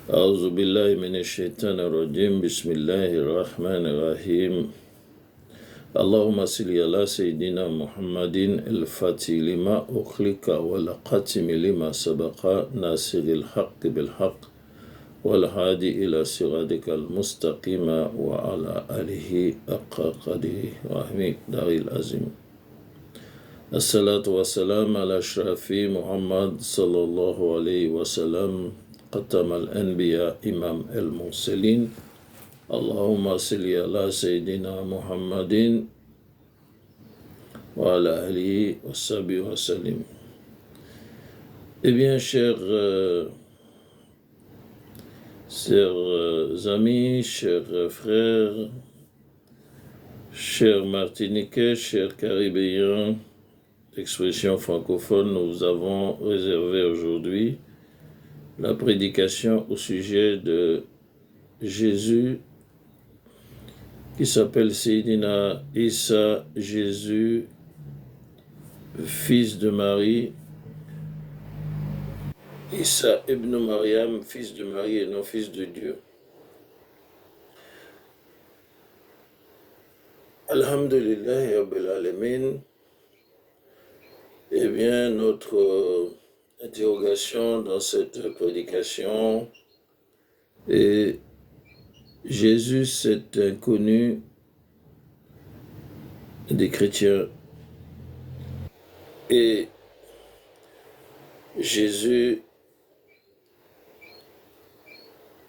أعوذ بالله من الشيطان الرجيم بسم الله الرحمن الرحيم اللهم صل على سيدنا محمد الفاتح لما أخلق والقاتم لما سبق ناصر الحق بالحق والهادي إلى صراطك المستقيم وعلى آله حق قدره ومقداره العظيم الصلاة والسلام على أشرف محمد صلى الله عليه وسلم ختم الأنبياء إمام المرسلين اللهم صل على سيدنا محمد وعلى آله وصحبه وسلم. Eh bien, chers amis, chers frères, chers Martiniquais, chers Caribéens, d'expression francophone, nous avons réservé aujourd'hui la prédication au sujet de Jésus qui s'appelle Seydina Issa, Jésus, fils de Marie, Issa ibn Mariam, fils de Marie et non fils de Dieu. Alhamdulillah Rabbil Alamin. Eh bien, notre interrogation dans cette prédication est Jésus, cet inconnu des chrétiens, et Jésus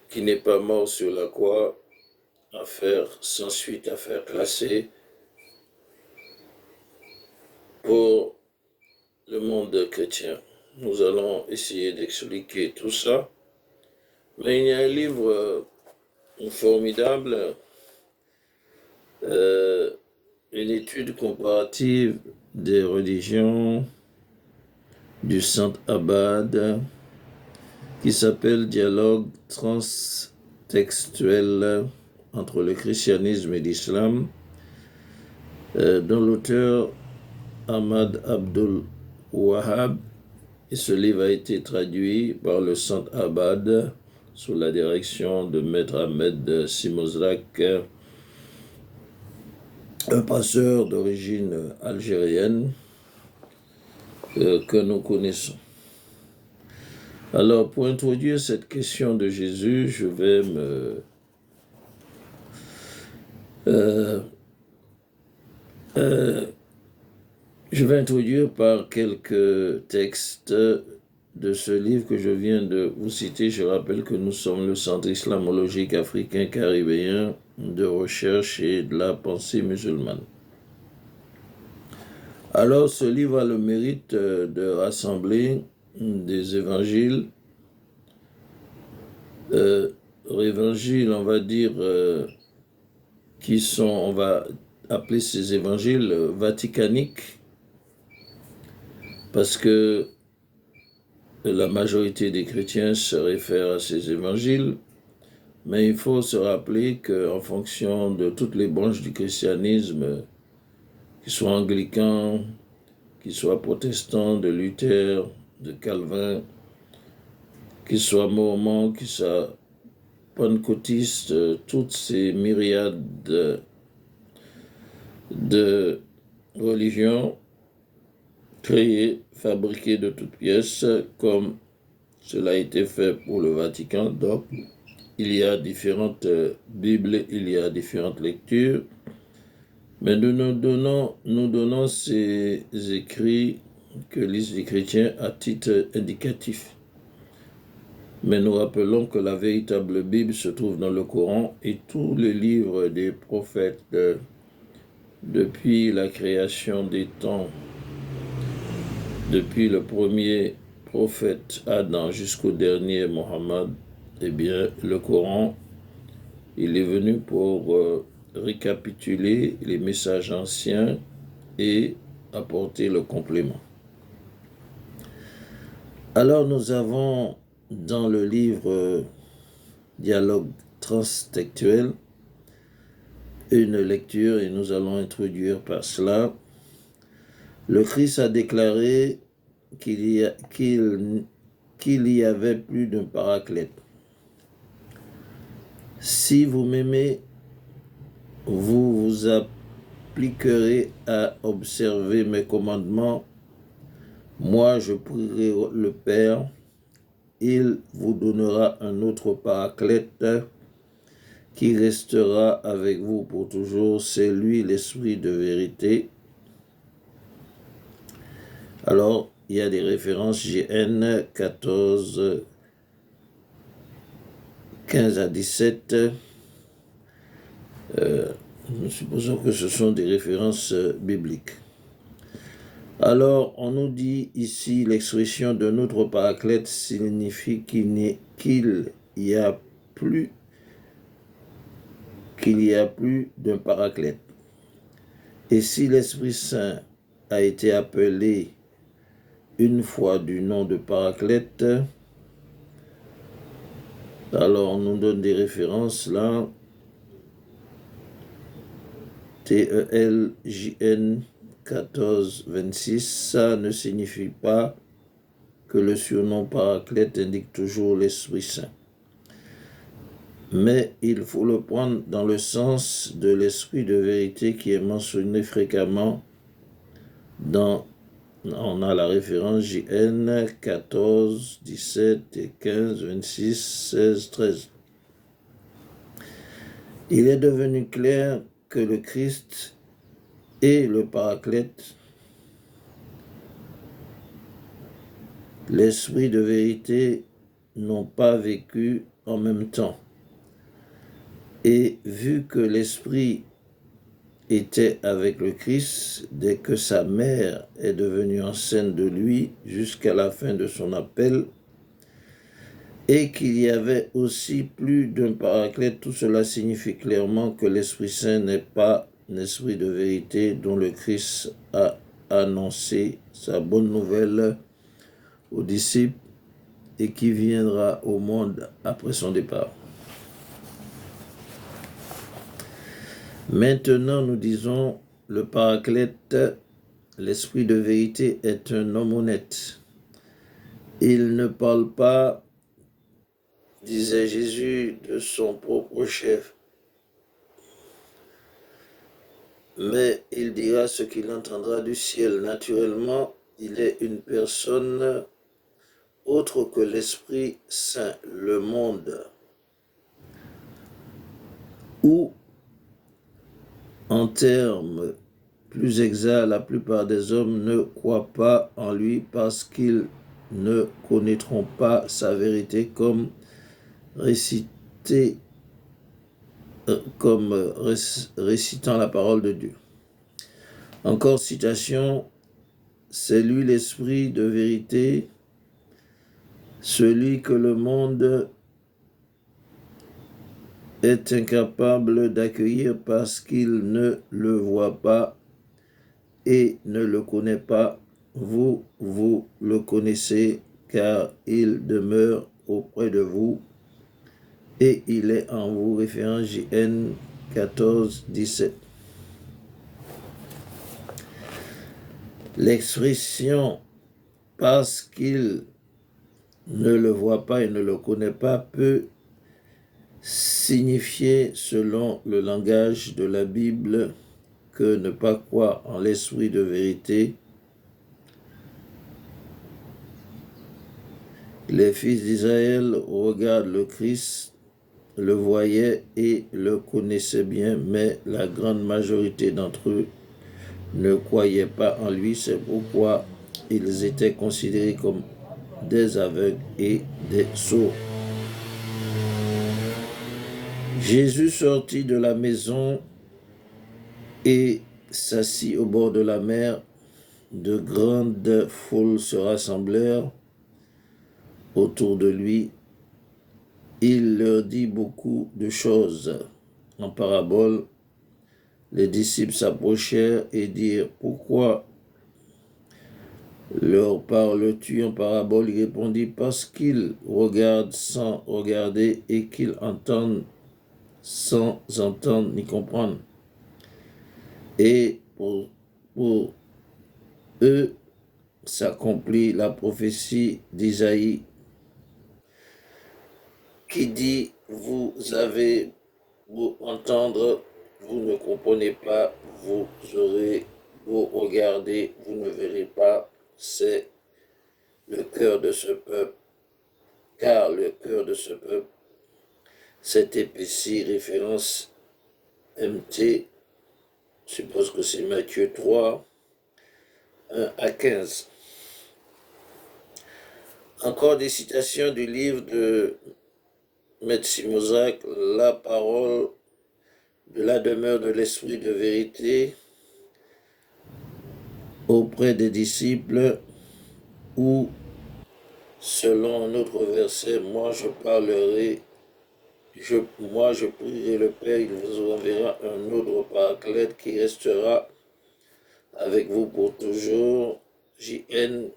qui n'est pas mort sur la croix, sans suite affaire classée pour le monde chrétien. Nous allons essayer d'expliquer tout ça, mais il y a un livre formidable, une étude comparative des religions du Saint Abad qui s'appelle Dialogue transtextuel entre le christianisme et l'islam, dont l'auteur Ahmad Abdul Wahab, et ce livre a été traduit par le Saint Abad sous la direction de Maître Ahmed Simozlak, un pasteur d'origine algérienne que nous connaissons. Alors, pour introduire cette question de Jésus, je vais introduire par quelques textes de ce livre que je viens de vous citer. Je rappelle que nous sommes le Centre islamologique africain caribéen de recherche et de la pensée musulmane. Alors, ce livre a le mérite de rassembler des évangiles, on va dire, qui sont, on va appeler ces évangiles vaticaniques, parce que la majorité des chrétiens se réfèrent à ces évangiles, mais il faut se rappeler qu'en fonction de toutes les branches du christianisme, qu'ils soient anglicans, qu'ils soient protestants, de Luther, de Calvin, qu'ils soient mormons, qu'ils soient pentecôtistes, toutes ces myriades de religions créées, fabriquées de toutes pièces, comme cela a été fait pour le Vatican. Donc, il y a différentes Bibles, il y a différentes lectures, mais nous donnons ces écrits que lisent les chrétiens à titre indicatif. Mais nous rappelons que la véritable Bible se trouve dans le Coran et tous les livres des prophètes depuis la création des temps, depuis le premier prophète Adam jusqu'au dernier Mohammed. Eh bien, le Coran, il est venu pour récapituler les messages anciens et apporter le complément. Alors, nous avons dans le livre Dialogue transtextuel une lecture, et nous allons introduire par cela. Le Christ a déclaré qu'il y avait plus d'un paraclète. Si vous m'aimez, vous vous appliquerez à observer mes commandements. Moi, je prierai le Père, il vous donnera un autre paraclète qui restera avec vous pour toujours. C'est lui l'Esprit de vérité. Alors, il y a des références JN 14, 15 à 17. Nous supposons que ce sont des références bibliques. Alors, on nous dit ici l'expression de notre paraclète signifie qu'il y a plus d'un paraclète. Et si l'Esprit Saint a été appelé une fois du nom de paraclète, alors on nous donne des références là. TELJN 1426, ça ne signifie pas que le surnom paraclète indique toujours l'Esprit Saint. Mais il faut le prendre dans le sens de l'Esprit de vérité qui est mentionné fréquemment on a la référence JN 14, 17 et 15, 26, 16, 13. Il est devenu clair que le Christ et le paraclète, l'Esprit de vérité, n'ont pas vécu en même temps. Et vu que l'Esprit était avec le Christ dès que sa mère est devenue enceinte de lui jusqu'à la fin de son appel, et qu'il y avait aussi plus d'un paraclète, tout cela signifie clairement que l'Esprit Saint n'est pas un esprit de vérité dont le Christ a annoncé sa bonne nouvelle aux disciples et qui viendra au monde après son départ. Maintenant, nous disons, le paraclète, l'esprit de vérité, est un homme honnête. Il ne parle pas, disait Jésus, de son propre chef, mais il dira ce qu'il entendra du ciel. Naturellement, il est une personne autre que l'Esprit Saint, le monde, où, en termes plus exacts, la plupart des hommes ne croient pas en lui parce qu'ils ne connaîtront pas sa vérité comme récitant la parole de Dieu. Encore citation, c'est lui l'esprit de vérité, celui que le monde est incapable d'accueillir parce qu'il ne le voit pas et ne le connaît pas. Vous le connaissez car il demeure auprès de vous et il est en vous. Référence JN 14, 17. L'expression « parce qu'il ne le voit pas et ne le connaît pas » peut signifier, selon le langage de la Bible, que ne pas croire en l'esprit de vérité. Les fils d'Israël regardent le Christ, le voyaient et le connaissaient bien, mais la grande majorité d'entre eux ne croyaient pas en lui. C'est pourquoi ils étaient considérés comme des aveugles et des sourds. Jésus sortit de la maison et s'assit au bord de la mer. De grandes foules se rassemblèrent autour de lui. Il leur dit beaucoup de choses en parabole. Les disciples s'approchèrent et dirent « Pourquoi leur parles-tu en parabole ?» Il répondit « Parce qu'ils regardent sans regarder et qu'ils entendent sans entendre ni comprendre. Et pour eux s'accomplit la prophétie d'Isaïe qui dit vous avez beau entendre, vous ne comprenez pas, vous aurez beau regarder, vous ne verrez pas, c'est le cœur de ce peuple, car le cœur de ce peuple s'est épaissi, référence MT, je suppose que c'est Matthieu 3, 1 à 15. Encore des citations du livre de Maître Simozac, La parole de la demeure de l'esprit de vérité auprès des disciples, ou selon un autre verset, moi je prierai le Père, il vous enverra un autre paraclète qui restera avec vous pour toujours. JN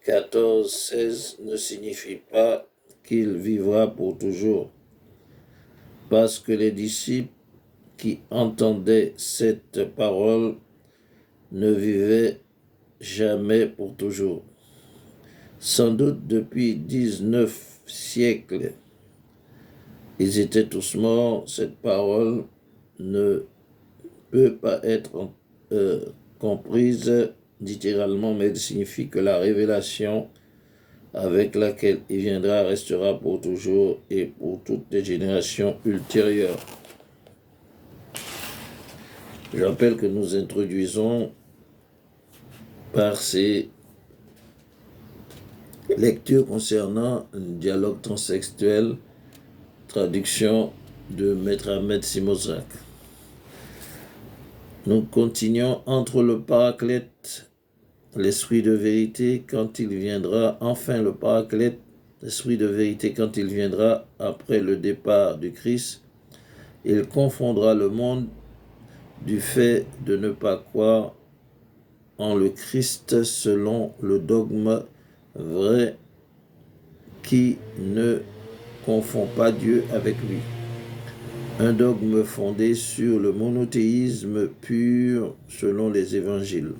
14,16 ne signifie pas qu'il vivra pour toujours, parce que les disciples qui entendaient cette parole ne vivaient jamais pour toujours. Sans doute depuis 19 siècles, ils étaient tous morts. Cette parole ne peut pas être comprise littéralement, mais elle signifie que la révélation avec laquelle il viendra restera pour toujours et pour toutes les générations ultérieures. Je rappelle que nous introduisons par ces lectures concernant un dialogue transsexuel, traduction de Maître Ahmed Simozac. Nous continuons entre le Paraclète, l'Esprit de vérité, quand il viendra, enfin le Paraclète, l'Esprit de vérité, quand il viendra après le départ du Christ, il confondra le monde du fait de ne pas croire en le Christ selon le dogme vrai qui ne confond pas Dieu avec lui. Un dogme fondé sur le monothéisme pur selon les évangiles.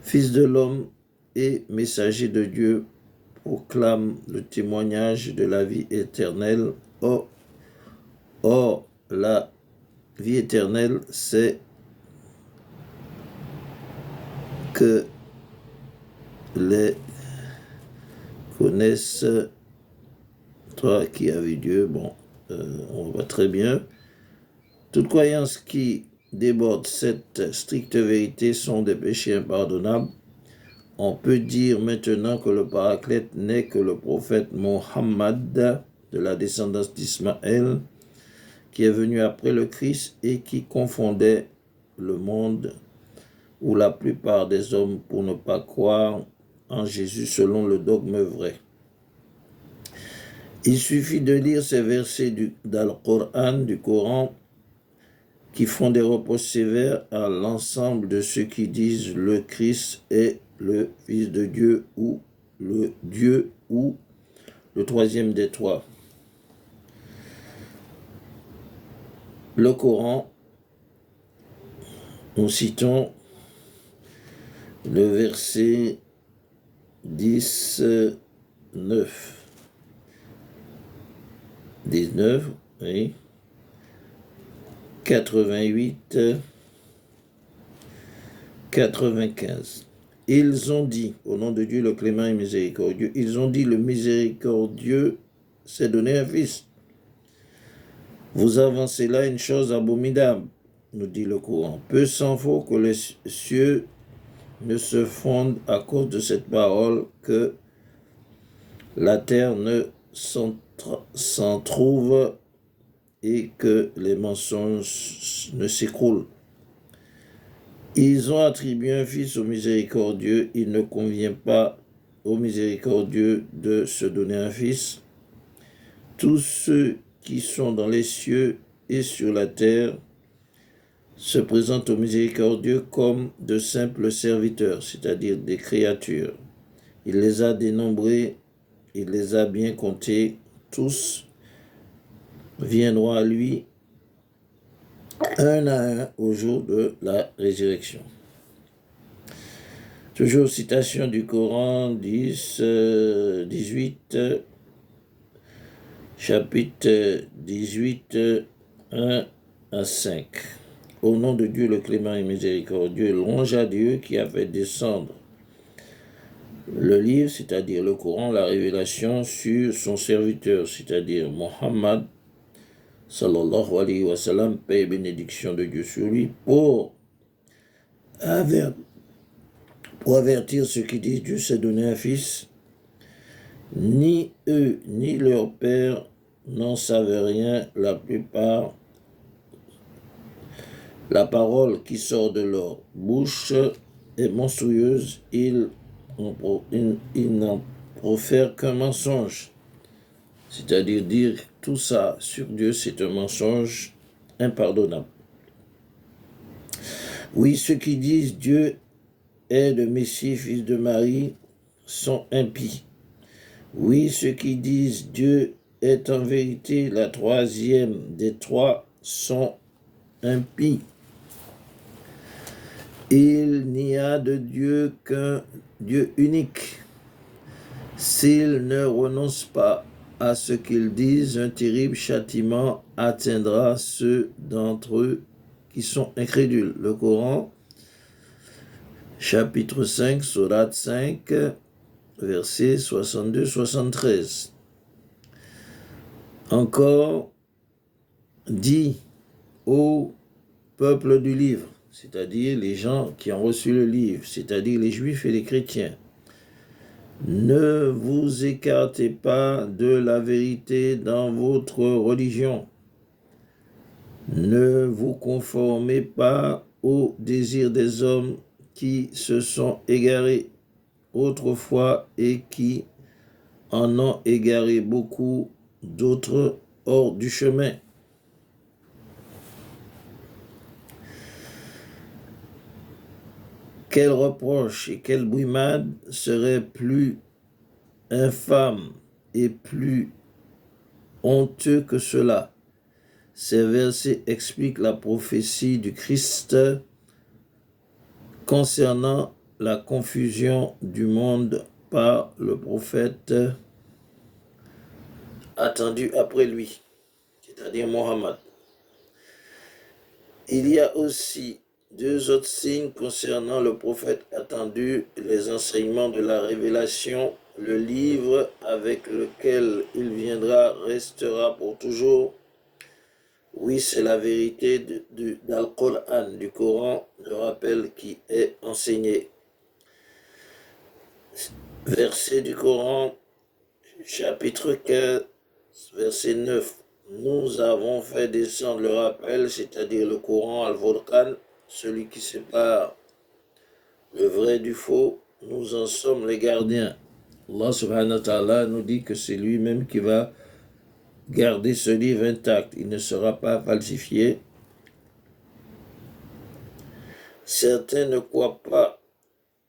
Fils de l'homme et messager de Dieu proclame le témoignage de la vie éternelle. Or la vie éternelle, c'est que les connaissent, toi qui as vu Dieu, on va très bien. Toute croyance qui déborde cette stricte vérité sont des péchés impardonnables. On peut dire maintenant que le Paraclète n'est que le prophète Mohammed de la descendance d'Ismaël, qui est venu après le Christ et qui confondait le monde ou la plupart des hommes pour ne pas croire en Jésus selon le dogme vrai. Il suffit de lire ces versets du Coran qui font des reproches sévères à l'ensemble de ceux qui disent le Christ est le Fils de Dieu ou le Dieu ou le troisième des trois. Le Coran, nous citons le verset 19, oui, 88, 95. Ils ont dit, au nom de Dieu le clément et miséricordieux, ils ont dit le miséricordieux s'est donné un fils. Vous avancez là une chose abominable, nous dit le Coran. Peu s'en faut que les cieux ne se fondent à cause de cette parole, que la terre ne s'en trouve et que les mensonges ne s'écroulent. Ils ont attribué un fils au miséricordieux. Il ne convient pas au miséricordieux de se donner un fils. Tous ceux qui sont dans les cieux et sur la terre se présentent au miséricordieux comme de simples serviteurs, c'est-à-dire des créatures. Il les a dénombrés, il les a bien comptés, tous viendront à lui un à un au jour de la résurrection. Toujours citation du Coran 10, 18. chapitre 18, 1 à 5. Au nom de Dieu le clément et miséricordieux, louange à Dieu qui a fait descendre le livre, c'est-à-dire le Coran, la révélation sur son serviteur, c'est-à-dire Mohammed, sallallahu alayhi wa sallam, paix et bénédiction de Dieu sur lui, pour avertir ceux qui disent Dieu s'est donné un fils. Ni eux, ni leur père n'en savaient rien, la plupart. La parole qui sort de leur bouche est monstrueuse, ils n'en profèrent qu'un mensonge. C'est-à-dire dire tout ça sur Dieu, c'est un mensonge impardonnable. Oui, ceux qui disent Dieu est le Messie, fils de Marie, sont impies. Oui, ceux qui disent Dieu est en vérité la troisième des trois sont impies. Il n'y a de Dieu qu'un Dieu unique. S'ils ne renoncent pas à ce qu'ils disent, un terrible châtiment atteindra ceux d'entre eux qui sont incrédules. Le Coran, chapitre 5, sourate 5, versets 62-73. Encore, dit au peuple du livre, c'est-à-dire les gens qui ont reçu le livre, c'est-à-dire les juifs et les chrétiens, ne vous écartez pas de la vérité dans votre religion. Ne vous conformez pas aux désirs des hommes qui se sont égarés autrefois et qui en ont égaré beaucoup d'autres hors du chemin. Quel reproche et quelle brimade serait plus infâme et plus honteux que cela? Ces versets expliquent la prophétie du Christ concernant la confusion du monde par le prophète attendu après lui, c'est-à-dire Mohammed. Il y a aussi deux autres signes concernant le prophète attendu, les enseignements de la révélation. Le livre avec lequel il viendra restera pour toujours. Oui, c'est la vérité d'Al-Qur'an, du Coran, le rappel qui est enseigné. Verset du Coran, chapitre 15, verset 9. Nous avons fait descendre le rappel, c'est-à-dire le Coran, Al-Furqan, celui qui sépare le vrai du faux. Nous en sommes les gardiens. Allah subhanahu wa ta'ala nous dit que c'est lui-même qui va garder ce livre intact. Il ne sera pas falsifié. Certains ne croient pas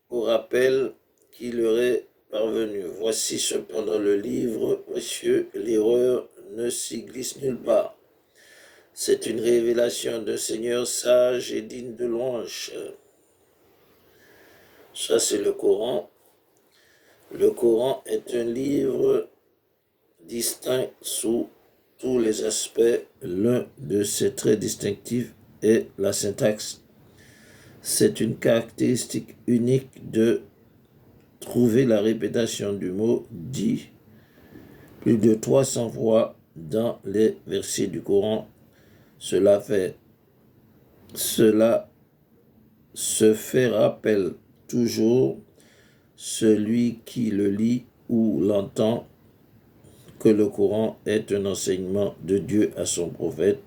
au rappel qui leur est parvenu. Voici cependant le livre précieux, l'erreur ne s'y glisse nulle part. C'est une révélation d'un Seigneur sage et digne de louange. Ça, c'est le Coran. Le Coran est un livre distinct sous tous les aspects. L'un de ses traits distinctifs est la syntaxe. C'est une caractéristique unique de trouver la répétition du mot dit plus de 300 fois dans les versets du Coran. Cela se fait rappel toujours celui qui le lit ou l'entend que le Coran est un enseignement de Dieu à son prophète.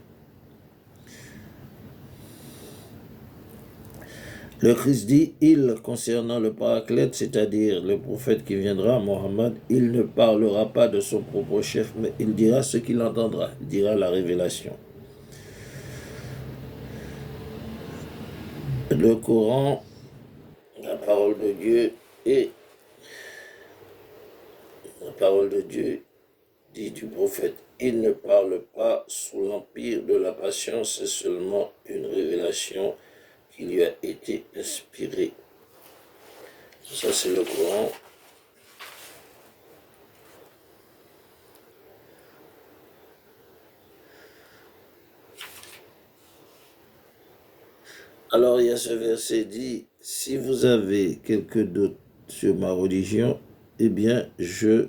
Le Christ dit, il, concernant le paraclète, c'est-à-dire le prophète qui viendra, Mohammed, il ne parlera pas de son propre chef, mais il dira ce qu'il entendra, il dira la révélation. Le Coran, la parole de Dieu, et la parole de Dieu dit du prophète, il ne parle pas sous l'empire de la passion, c'est seulement une révélation qui lui a été inspirée. Ça, c'est le Coran. Alors il y a ce verset dit, si vous avez quelques doutes sur ma religion, eh bien je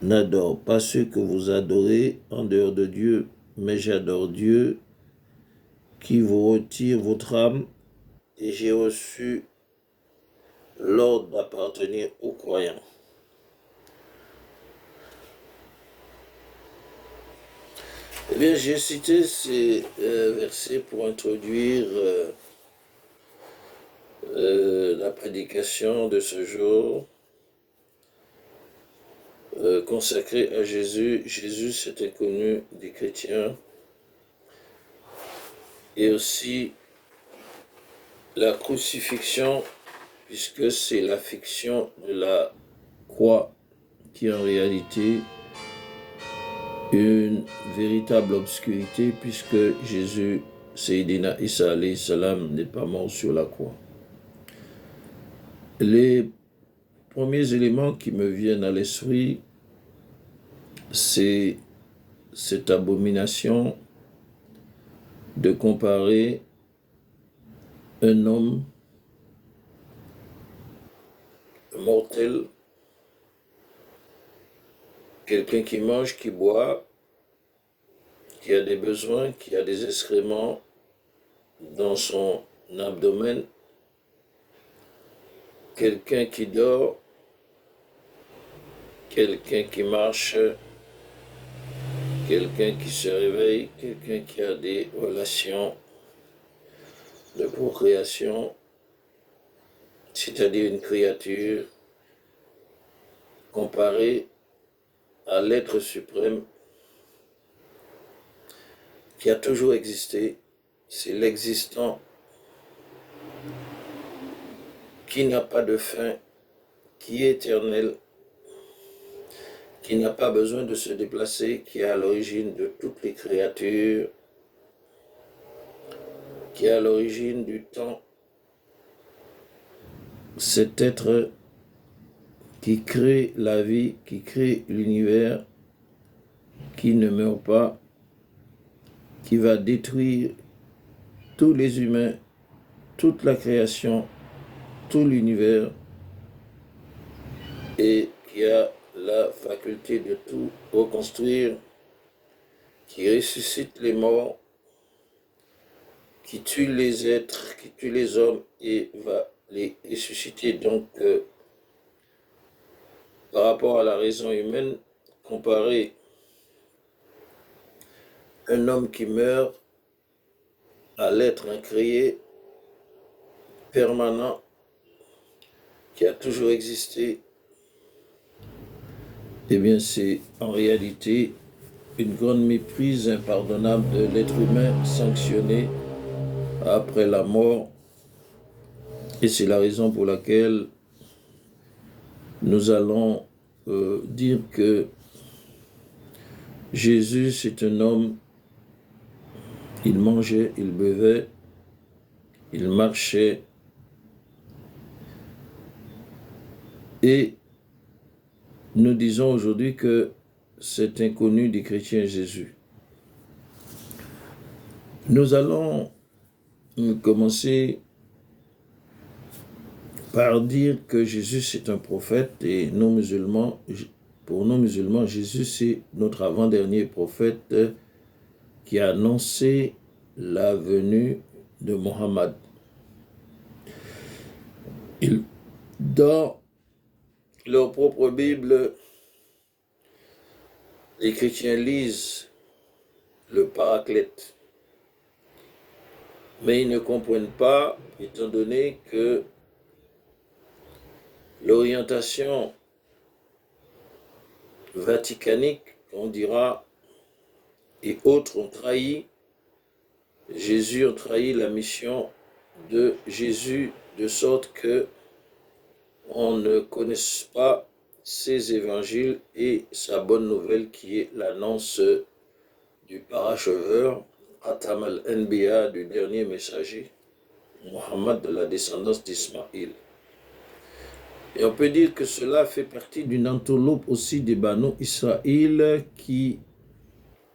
n'adore pas ceux que vous adorez en dehors de Dieu, mais j'adore Dieu qui vous retire votre âme et j'ai reçu l'ordre d'appartenir aux croyants. Eh bien, j'ai cité ces versets pour introduire la prédication de ce jour consacrée à Jésus. Jésus, c'était connu des chrétiens. Et aussi la crucifixion, puisque c'est la fiction de la croix qui est en réalité une véritable obscurité, puisque Jésus, Sayyidina Isa alayhi salam, n'est pas mort sur la croix. Les premiers éléments qui me viennent à l'esprit, c'est cette abomination de comparer un homme mortel, quelqu'un qui mange, qui boit, qui a des besoins, qui a des excréments dans son abdomen, quelqu'un qui dort, quelqu'un qui marche, quelqu'un qui se réveille, quelqu'un qui a des relations de procréation, c'est-à-dire une créature comparée à l'être suprême qui a toujours existé. C'est l'existant qui n'a pas de fin, qui est éternel, qui n'a pas besoin de se déplacer, qui est à l'origine de toutes les créatures, qui est à l'origine du temps. Cet être qui crée la vie, qui crée l'univers, qui ne meurt pas, qui va détruire tous les humains, toute la création, tout l'univers, et qui a la faculté de tout reconstruire, qui ressuscite les morts, qui tue les êtres, qui tue les hommes et va les ressusciter. Donc, par rapport à la raison humaine, comparer un homme qui meurt à l'être incréé, permanent, qui a toujours existé, eh bien c'est en réalité une grande méprise impardonnable de l'être humain sanctionné après la mort. Et c'est la raison pour laquelle nous allons dire que Jésus, c'est un homme, il mangeait, il buvait, il marchait, et nous disons aujourd'hui que c'est inconnu des chrétiens Jésus. Nous allons commencer par dire que Jésus c'est un prophète, et nous musulmans, pour nous musulmans, Jésus c'est notre avant-dernier prophète qui a annoncé la venue de Mohammed. Dans leur propre Bible, les chrétiens lisent le Paraclète, mais ils ne comprennent pas, étant donné que l'orientation vaticanique, on dira, et autres ont trahi, Jésus a trahi la mission de Jésus, de sorte que on ne connaisse pas ses évangiles et sa bonne nouvelle qui est l'annonce du paracheveur, Khatam al-Anbiya, du dernier messager, Mohammed, de la descendance d'Ismaïl. Et on peut dire que cela fait partie d'une entourloupe aussi des Banu Israël qui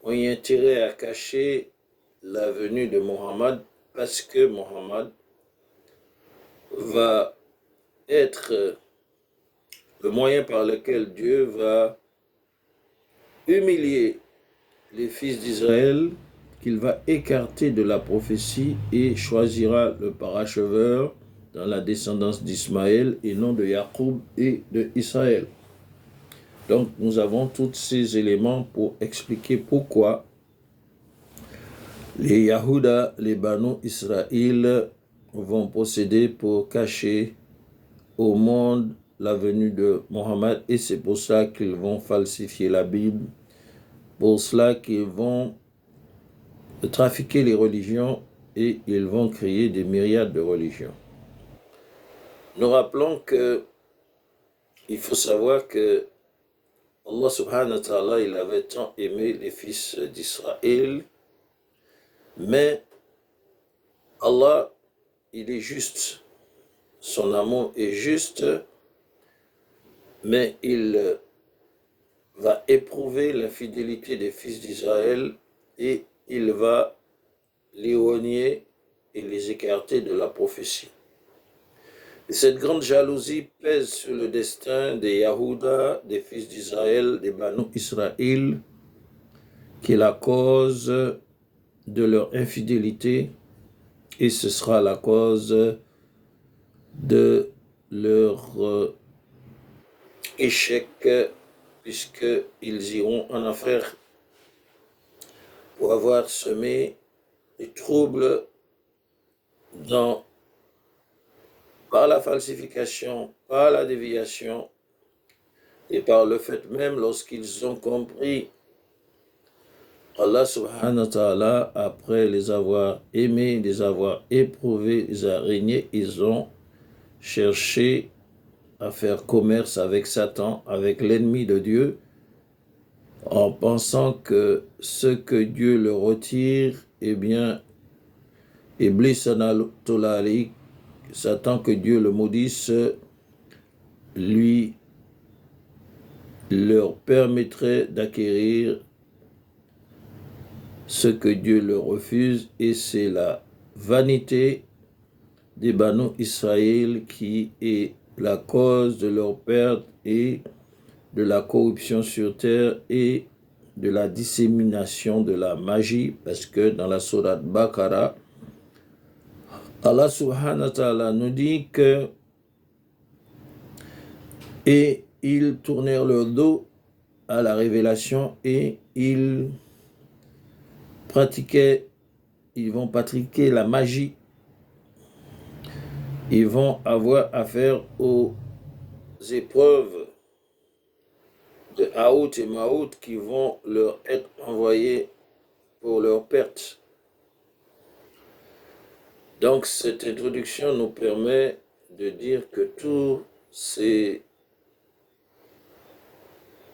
ont eu intérêt à cacher la venue de Mohammed parce que Mohammed va être le moyen par lequel Dieu va humilier les fils d'Israël, qu'il va écarter de la prophétie et choisira le paracheveur dans la descendance d'Ismaël et non de Jacob et de Israël. Donc nous avons tous ces éléments pour expliquer pourquoi les Yahuda, les Banu Israël vont procéder pour cacher au monde la venue de Mohammed, et c'est pour ça qu'ils vont falsifier la Bible, pour cela qu'ils vont trafiquer les religions et ils vont créer des myriades de religions. Nous rappelons que il faut savoir que Allah subhanahu wa ta'ala, il avait tant aimé les fils d'Israël, mais Allah, il est juste, son amour est juste, mais il va éprouver la fidélité des fils d'Israël et il va les renier et les écarter de la prophétie. Et cette grande jalousie pèse sur le destin des Yahuda, des fils d'Israël, des Banu Israël, qui est la cause de leur infidélité, et ce sera la cause de leur échec, puisqu'ils iront en enfer pour avoir semé des troubles par la falsification, par la déviation et par le fait même lorsqu'ils ont compris Allah subhanahu wa ta'ala, après les avoir aimés, les avoir éprouvés, les avoir régnés, ils ont cherché à faire commerce avec Satan, avec l'ennemi de Dieu, en pensant que ce que Dieu leur retire, eh bien, Iblis Anatolali, Satan, que Dieu le maudisse, lui leur permettrait d'acquérir ce que Dieu leur refuse, et c'est la vanité des Banu Israël qui est la cause de leur perte et de la corruption sur terre et de la dissémination de la magie, parce que dans la sourate Baqara, Allah subhanahu wa ta'ala nous dit que et ils tournèrent leur dos à la révélation et ils vont pratiquer la magie. Ils vont avoir affaire aux épreuves de Haout et Maout qui vont leur être envoyées pour leur perte. Donc cette introduction nous permet de dire que tous ces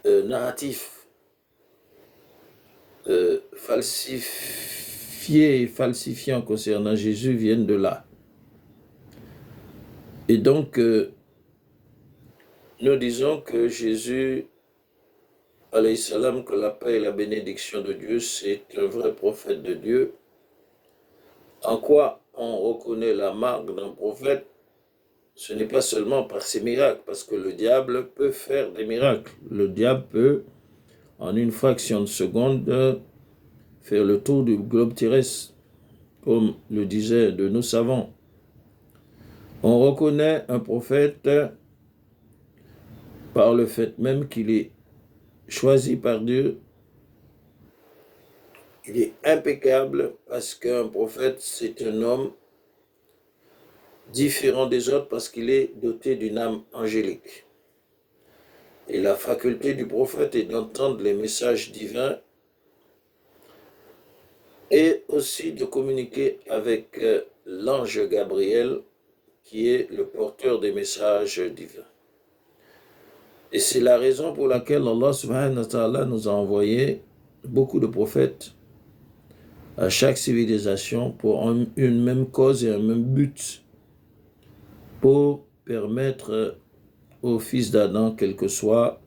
narratifs falsifiés et falsifiants concernant Jésus viennent de là. Et donc, nous disons que Jésus, alayhi salam, que la paix et la bénédiction de Dieu, c'est un vrai prophète de Dieu. En quoi on reconnaît la marque d'un prophète? Ce n'est pas seulement par ses miracles, parce que le diable peut faire des miracles. Le diable peut, en une fraction de seconde, faire le tour du globe terrestre, comme le disaient de nos savants. On reconnaît un prophète par le fait même qu'il est choisi par Dieu. Il est impeccable parce qu'un prophète, c'est un homme différent des autres parce qu'il est doté d'une âme angélique. Et la faculté du prophète est d'entendre les messages divins et aussi de communiquer avec l'ange Gabriel, qui est le porteur des messages divins. Et c'est la raison pour laquelle Allah subhanahu wa ta'ala nous a envoyé beaucoup de prophètes à chaque civilisation pour une même cause et un même but, pour permettre aux fils d'Adam, quelle que soit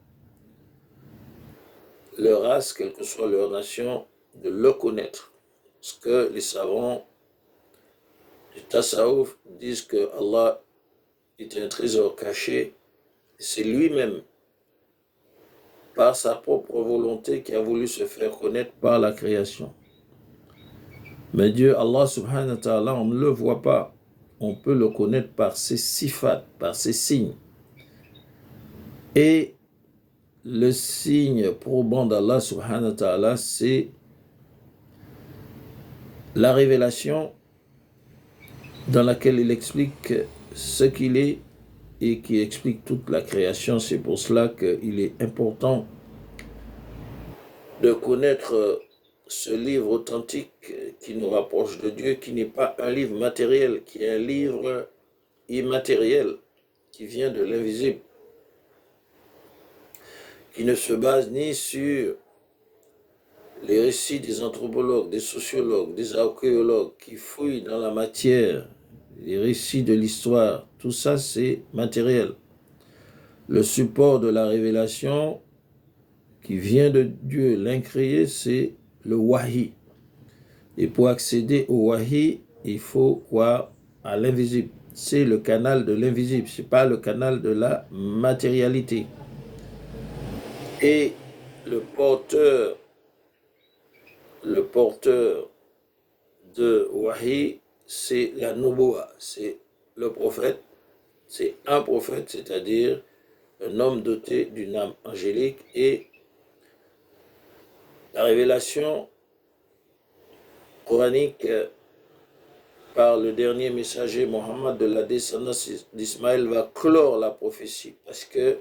leur race, quelle que soit leur nation, de le connaître. Parce que les savants Les Tassaouf disent que Allah est un trésor caché. C'est lui-même, par sa propre volonté, qui a voulu se faire connaître par la création. Mais Dieu, Allah subhanahu wa ta'ala, on ne le voit pas. On peut le connaître par ses sifat, par ses signes. Et le signe probant d'Allah subhanahu wa ta'ala, c'est la révélation dans laquelle il explique ce qu'il est et qui explique toute la création. C'est pour cela qu'il est important de connaître ce livre authentique qui nous rapproche de Dieu, qui n'est pas un livre matériel, qui est un livre immatériel, qui vient de l'invisible, qui ne se base ni sur les récits des anthropologues, des sociologues, des archéologues qui fouillent dans la matière, les récits de l'histoire, tout ça c'est matériel. Le support de la révélation qui vient de Dieu, l'incréé, c'est le wahi. Et pour accéder au wahi, il faut croire à l'invisible. C'est le canal de l'invisible, ce n'est pas le canal de la matérialité. Et le porteur de wahi, c'est la nubuwa, c'est le prophète, c'est un prophète, c'est-à-dire un homme doté d'une âme angélique, et la révélation coranique par le dernier messager Mohammed de la descendance d'Ismaël va clore la prophétie, parce que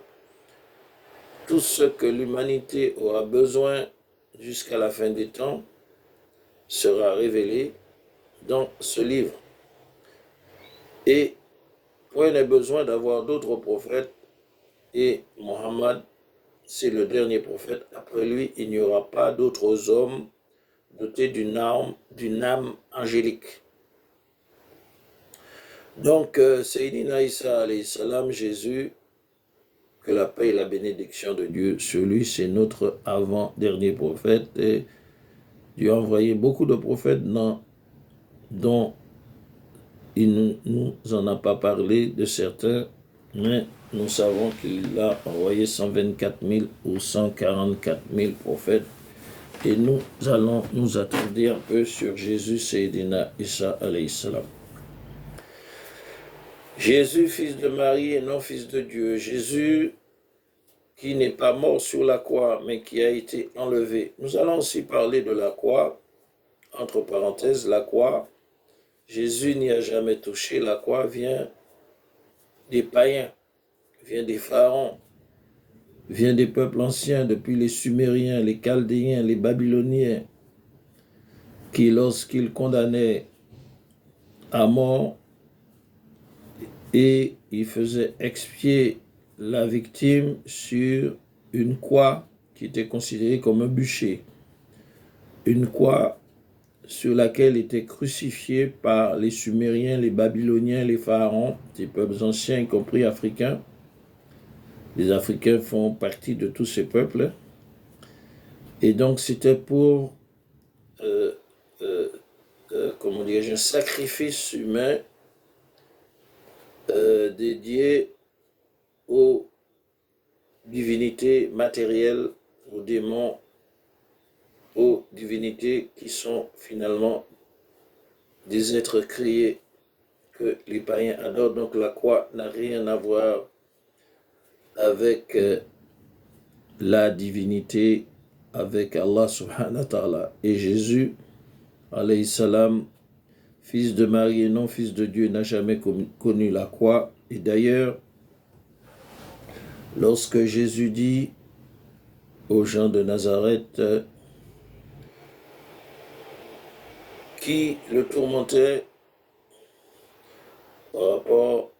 tout ce que l'humanité aura besoin jusqu'à la fin des temps sera révélé dans ce livre. Et point n'est besoin d'avoir d'autres prophètes, et Mohammed, c'est le dernier prophète. Après lui, il n'y aura pas d'autres hommes dotés d'une âme angélique. Donc, Sayyidina Isa alayhi salam, Jésus, que la paix et la bénédiction de Dieu sur lui, c'est notre avant-dernier prophète. Et Dieu a envoyé beaucoup de prophètes dont il ne nous en a pas parlé de certains, mais nous savons qu'il a envoyé 124 000 ou 144 000 prophètes. Et nous allons nous attarder un peu sur Jésus, Sayyidina Isa alayhi salam. Jésus, fils de Marie et non fils de Dieu. Jésus qui n'est pas mort sur la croix, mais qui a été enlevé. Nous allons aussi parler de la croix. Entre parenthèses, la croix, Jésus n'y a jamais touché. La croix vient des païens, vient des pharaons, vient des peuples anciens, depuis les Sumériens, les Chaldéens, les Babyloniens, qui, lorsqu'ils condamnaient à mort, et ils faisaient expier la victime sur une croix qui était considérée comme un bûcher. Une croix sur laquelle étaient crucifiés par les Sumériens, les Babyloniens, les pharaons, des peuples anciens, y compris africains. Les Africains font partie de tous ces peuples. Et donc c'était pour, comment dirais-je, un sacrifice humain dédié aux divinités matérielles, aux démons, aux divinités qui sont finalement des êtres créés que les païens adorent. Donc la croix n'a rien à voir avec la divinité, avec Allah subhanahu wa ta'ala. Et Jésus, alayhi salam, fils de Marie et non fils de Dieu, n'a jamais connu la croix. Et d'ailleurs, lorsque Jésus dit aux gens de Nazareth qui le tourmentaient par rapport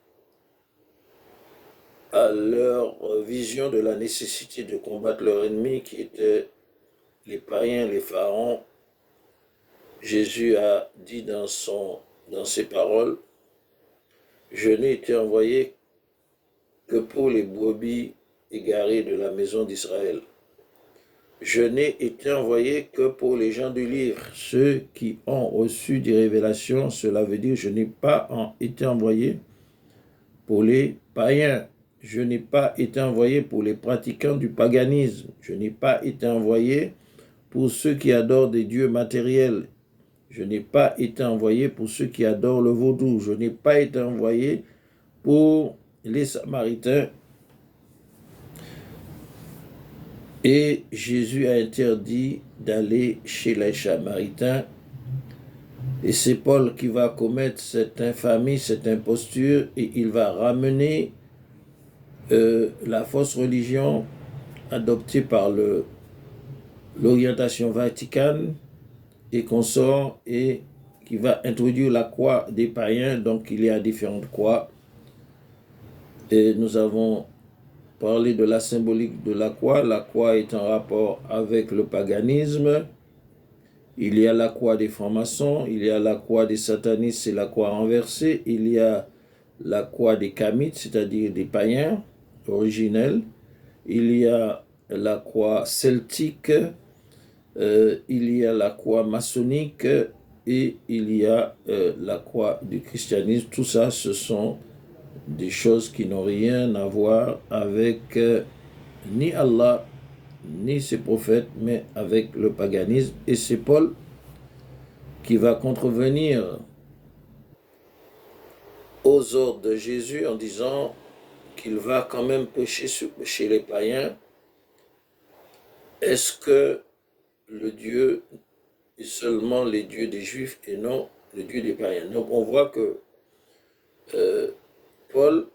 à leur vision de la nécessité de combattre leur ennemi qui étaient les païens, les pharaons, Jésus a dit dans ses paroles, « Je n'ai été envoyé que pour les brebis égarées de la maison d'Israël. » je n'ai été envoyé que pour les gens du livre, ceux qui ont reçu des révélations. Cela veut dire je n'ai pas été envoyé pour les païens. Je n'ai pas été envoyé pour les pratiquants du paganisme. Je n'ai pas été envoyé pour ceux qui adorent des dieux matériels. Je n'ai pas été envoyé pour ceux qui adorent le vaudou. Je n'ai pas été envoyé pour les Samaritains. Et Jésus a interdit d'aller chez les Samaritains. Et c'est Paul qui va commettre cette infamie, cette imposture, et il va ramener la fausse religion adoptée par l'orientation vaticane et consort, et qui va introduire la croix des païens. Donc il y a différentes croix. Et nous avons parlé de la symbolique de la croix. La croix est en rapport avec le paganisme. Il y a la croix des francs-maçons, il y a la croix des satanistes, c'est la croix renversée. Il y a la croix des kamites, c'est-à-dire des païens originels. Il y a la croix celtique, il y a la croix maçonnique et il y a la croix du christianisme. Tout ça, ce sont des choses qui n'ont rien à voir avec ni Allah, ni ses prophètes, mais avec le paganisme. Et c'est Paul qui va contrevenir aux ordres de Jésus en disant qu'il va quand même pécher chez les païens. Est-ce que le Dieu est seulement les dieux des Juifs et non le Dieu des païens? Donc on voit que Paul,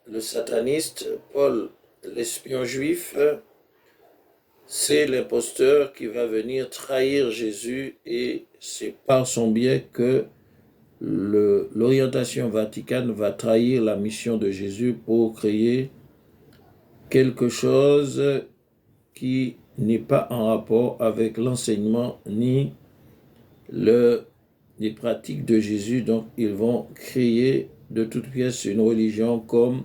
le sataniste, Paul, l'espion juif, c'est l'imposteur qui va venir trahir Jésus, et c'est par son biais que l'orientation vaticane va trahir la mission de Jésus pour créer quelque chose qui n'est pas en rapport avec l'enseignement ni les pratiques de Jésus. Donc ils vont créer de toutes pièces une religion, comme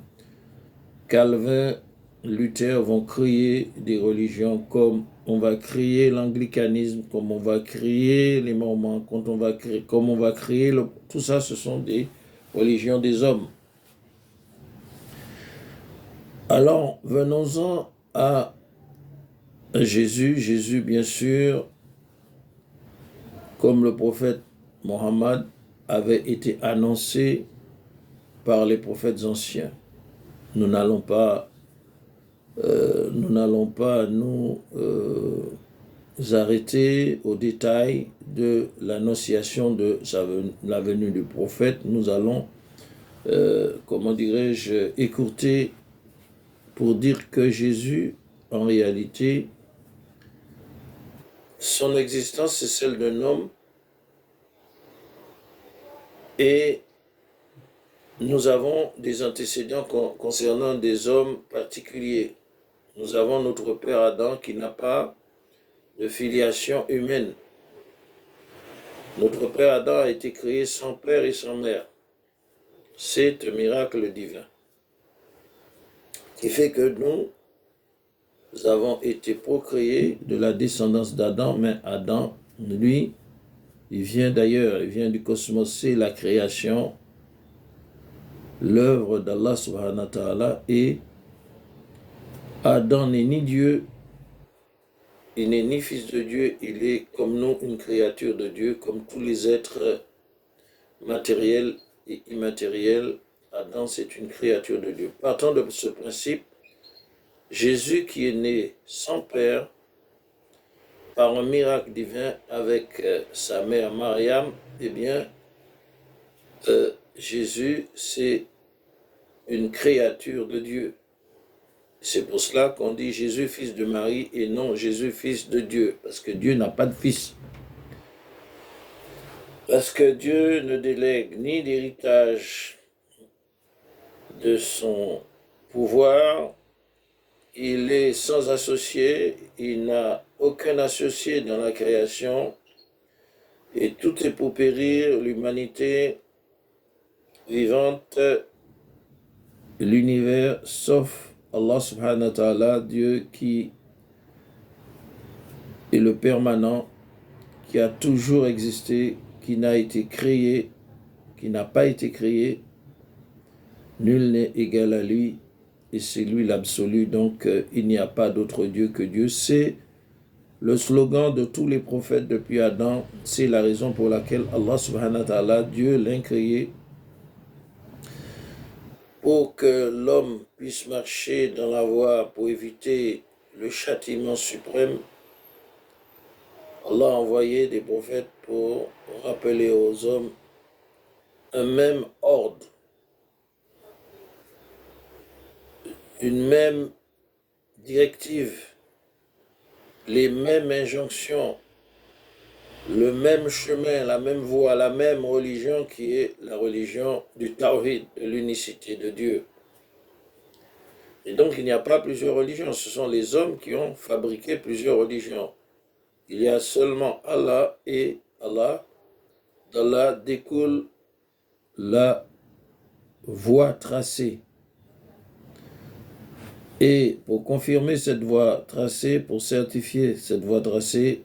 Calvin, Luther vont créer des religions, comme on va créer l'anglicanisme, comme on va créer les mormons, comme on va créer tout ça, ce sont des religions des hommes. Alors, venons-en à Jésus. Jésus, bien sûr, comme le prophète Mohammed avait été annoncé par les prophètes anciens. Nous n'allons pas nous arrêter au détail de l'annonciation de la venue du prophète. Nous allons, écourter pour dire que Jésus, en réalité, son existence, c'est celle d'un homme, et nous avons des antécédents concernant des hommes particuliers. Nous avons notre père Adam qui n'a pas de filiation humaine. Notre père Adam a été créé sans père et sans mère. C'est un miracle divin qui fait que nous avons été procréés de la descendance d'Adam, mais Adam, lui, il vient d'ailleurs, il vient du cosmos, c'est la création, l'œuvre d'Allah subhanahu wa ta'ala, et Adam n'est ni Dieu, il n'est ni fils de Dieu, il est comme nous une créature de Dieu, comme tous les êtres matériels et immatériels. Adam, c'est une créature de Dieu. Partant de ce principe, Jésus, qui est né sans père, par un miracle divin avec sa mère Mariam, eh bien, Jésus, c'est une créature de Dieu. C'est pour cela qu'on dit Jésus, fils de Marie, et non Jésus, fils de Dieu, parce que Dieu n'a pas de fils. Parce que Dieu ne délègue ni d'héritage de son pouvoir, il est sans associé, il n'a aucun associé dans la création, et tout est pour périr, l'humanité vivante, l'univers, sauf Allah subhanahu wa ta'ala, Dieu qui et le permanent qui a toujours existé, qui n'a été créé, qui n'a pas été créé. Nul n'est égal à lui et c'est lui l'absolu. Donc il n'y a pas d'autre Dieu que Dieu. C'est le slogan de tous les prophètes depuis Adam. C'est la raison pour laquelle Allah subhanahu wa ta'ala, Dieu l'incréé, pour que l'homme puisse marcher dans la voie pour éviter le châtiment suprême. Allah a envoyé des prophètes pour rappeler aux hommes un même ordre, une même directive, les mêmes injonctions, le même chemin, la même voie, la même religion qui est la religion du Tawhid, de l'unicité de Dieu. Et donc il n'y a pas plusieurs religions, ce sont les hommes qui ont fabriqué plusieurs religions. Il y a seulement Allah et Allah. D'Allah découle la voie tracée. Et pour confirmer cette voie tracée, pour certifier cette voie tracée,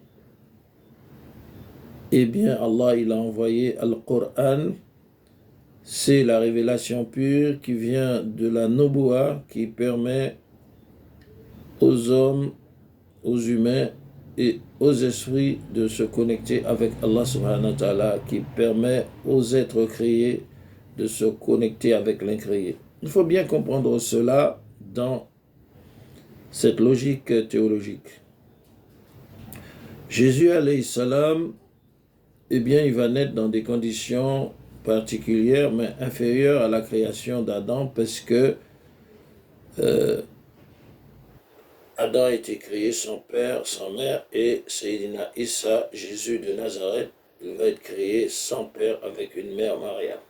eh bien Allah il a envoyé Al-Qur'an. C'est la révélation pure qui vient de la Nubuwa, qui permet aux hommes, aux humains et aux esprits de se connecter avec Allah subhanahu wa ta'ala, qui permet aux êtres créés de se connecter avec l'incréé. Il faut bien comprendre cela dans cette logique théologique. Jésus alayhi salam, eh bien, il va naître dans des conditions particulières, mais inférieures à la création d'Adam, parce que Adam a été créé sans père, sans mère, et Sayyidina Issa, Jésus de Nazareth, il va être créé sans père avec une mère Maria.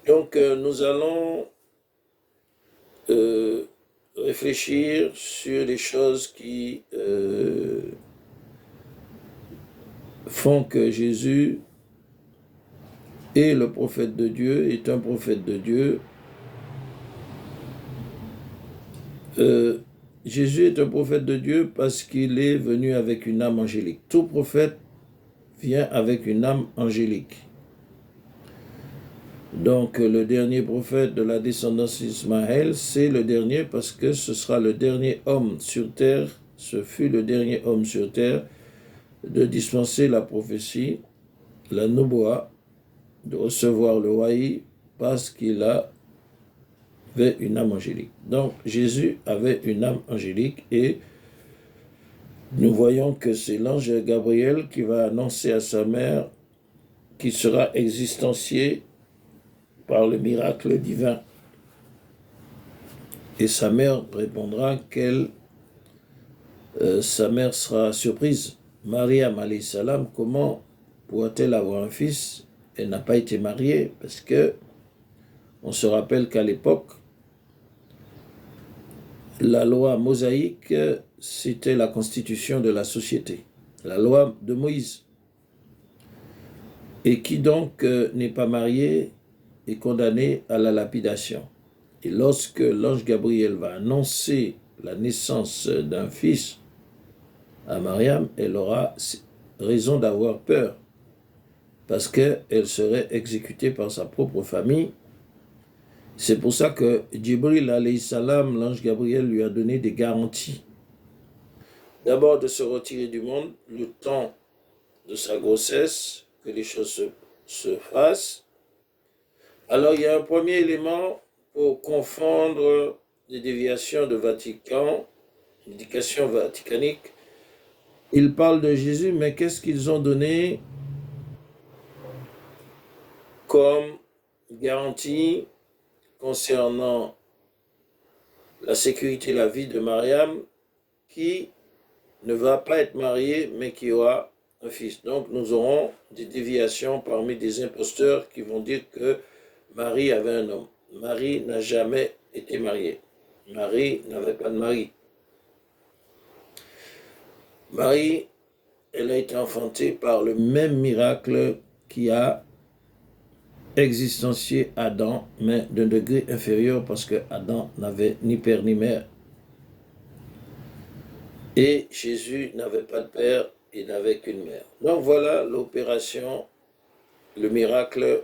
Donc nous allons réfléchir sur les choses qui font que Jésus est le prophète de Dieu, est un prophète de Dieu. Jésus est un prophète de Dieu parce qu'il est venu avec une âme angélique. Tout prophète vient avec une âme angélique. Donc le dernier prophète de la descendance d'Ismaël, c'est le dernier parce que ce sera le dernier homme sur terre, ce fut le dernier homme sur terre de dispenser la prophétie, la nubuwa, de recevoir le wahi parce qu'il avait une âme angélique. Donc Jésus avait une âme angélique et nous voyons que c'est l'ange Gabriel qui va annoncer à sa mère qu'il sera existencié par le miracle divin. Et sa mère répondra sa mère sera surprise. Mariam alayhi salam, comment pourra-t-elle avoir un fils? Elle n'a pas été mariée parce que on se rappelle qu'à l'époque, la loi mosaïque, c'était la constitution de la société, la loi de Moïse. Et qui donc n'est pas marié est condamné à la lapidation. Et lorsque l'ange Gabriel va annoncer la naissance d'un fils à Mariam, elle aura raison d'avoir peur, parce qu'elle serait exécutée par sa propre famille. C'est pour ça que Jibril alayhi salam, l'ange Gabriel, lui a donné des garanties. D'abord de se retirer du monde, le temps de sa grossesse, que les choses se fassent. Alors il y a un premier élément pour confondre les déviations de Vatican, l'éducation vaticanique. Ils parlent de Jésus, mais qu'est-ce qu'ils ont donné comme garantie concernant la sécurité et la vie de Mariam, qui ne va pas être mariée, mais qui aura un fils. Donc nous aurons des déviations parmi des imposteurs qui vont dire que Marie avait un homme. Marie n'a jamais été mariée. Marie n'avait pas de mari. Marie, elle a été enfantée par le même miracle qui a existencié Adam, mais d'un degré inférieur parce que Adam n'avait ni père ni mère. Et Jésus n'avait pas de père, il n'avait qu'une mère. Donc voilà l'opération, le miracle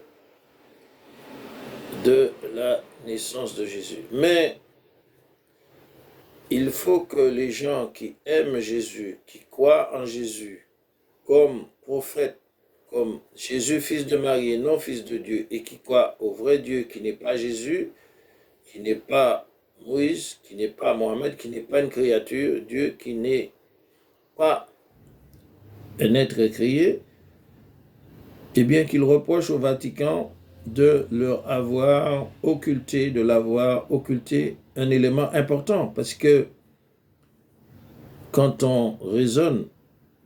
de la naissance de Jésus. Mais il faut que les gens qui aiment Jésus, qui croient en Jésus comme prophète, comme Jésus, fils de Marie et non fils de Dieu, et qui croient au vrai Dieu qui n'est pas Jésus, qui n'est pas Moïse, qui n'est pas Mohammed, qui n'est pas une créature, Dieu qui n'est pas un être créé, et bien qu'il reproche au Vatican de leur avoir occulté, de l'avoir occulté un élément important, parce que quand on raisonne,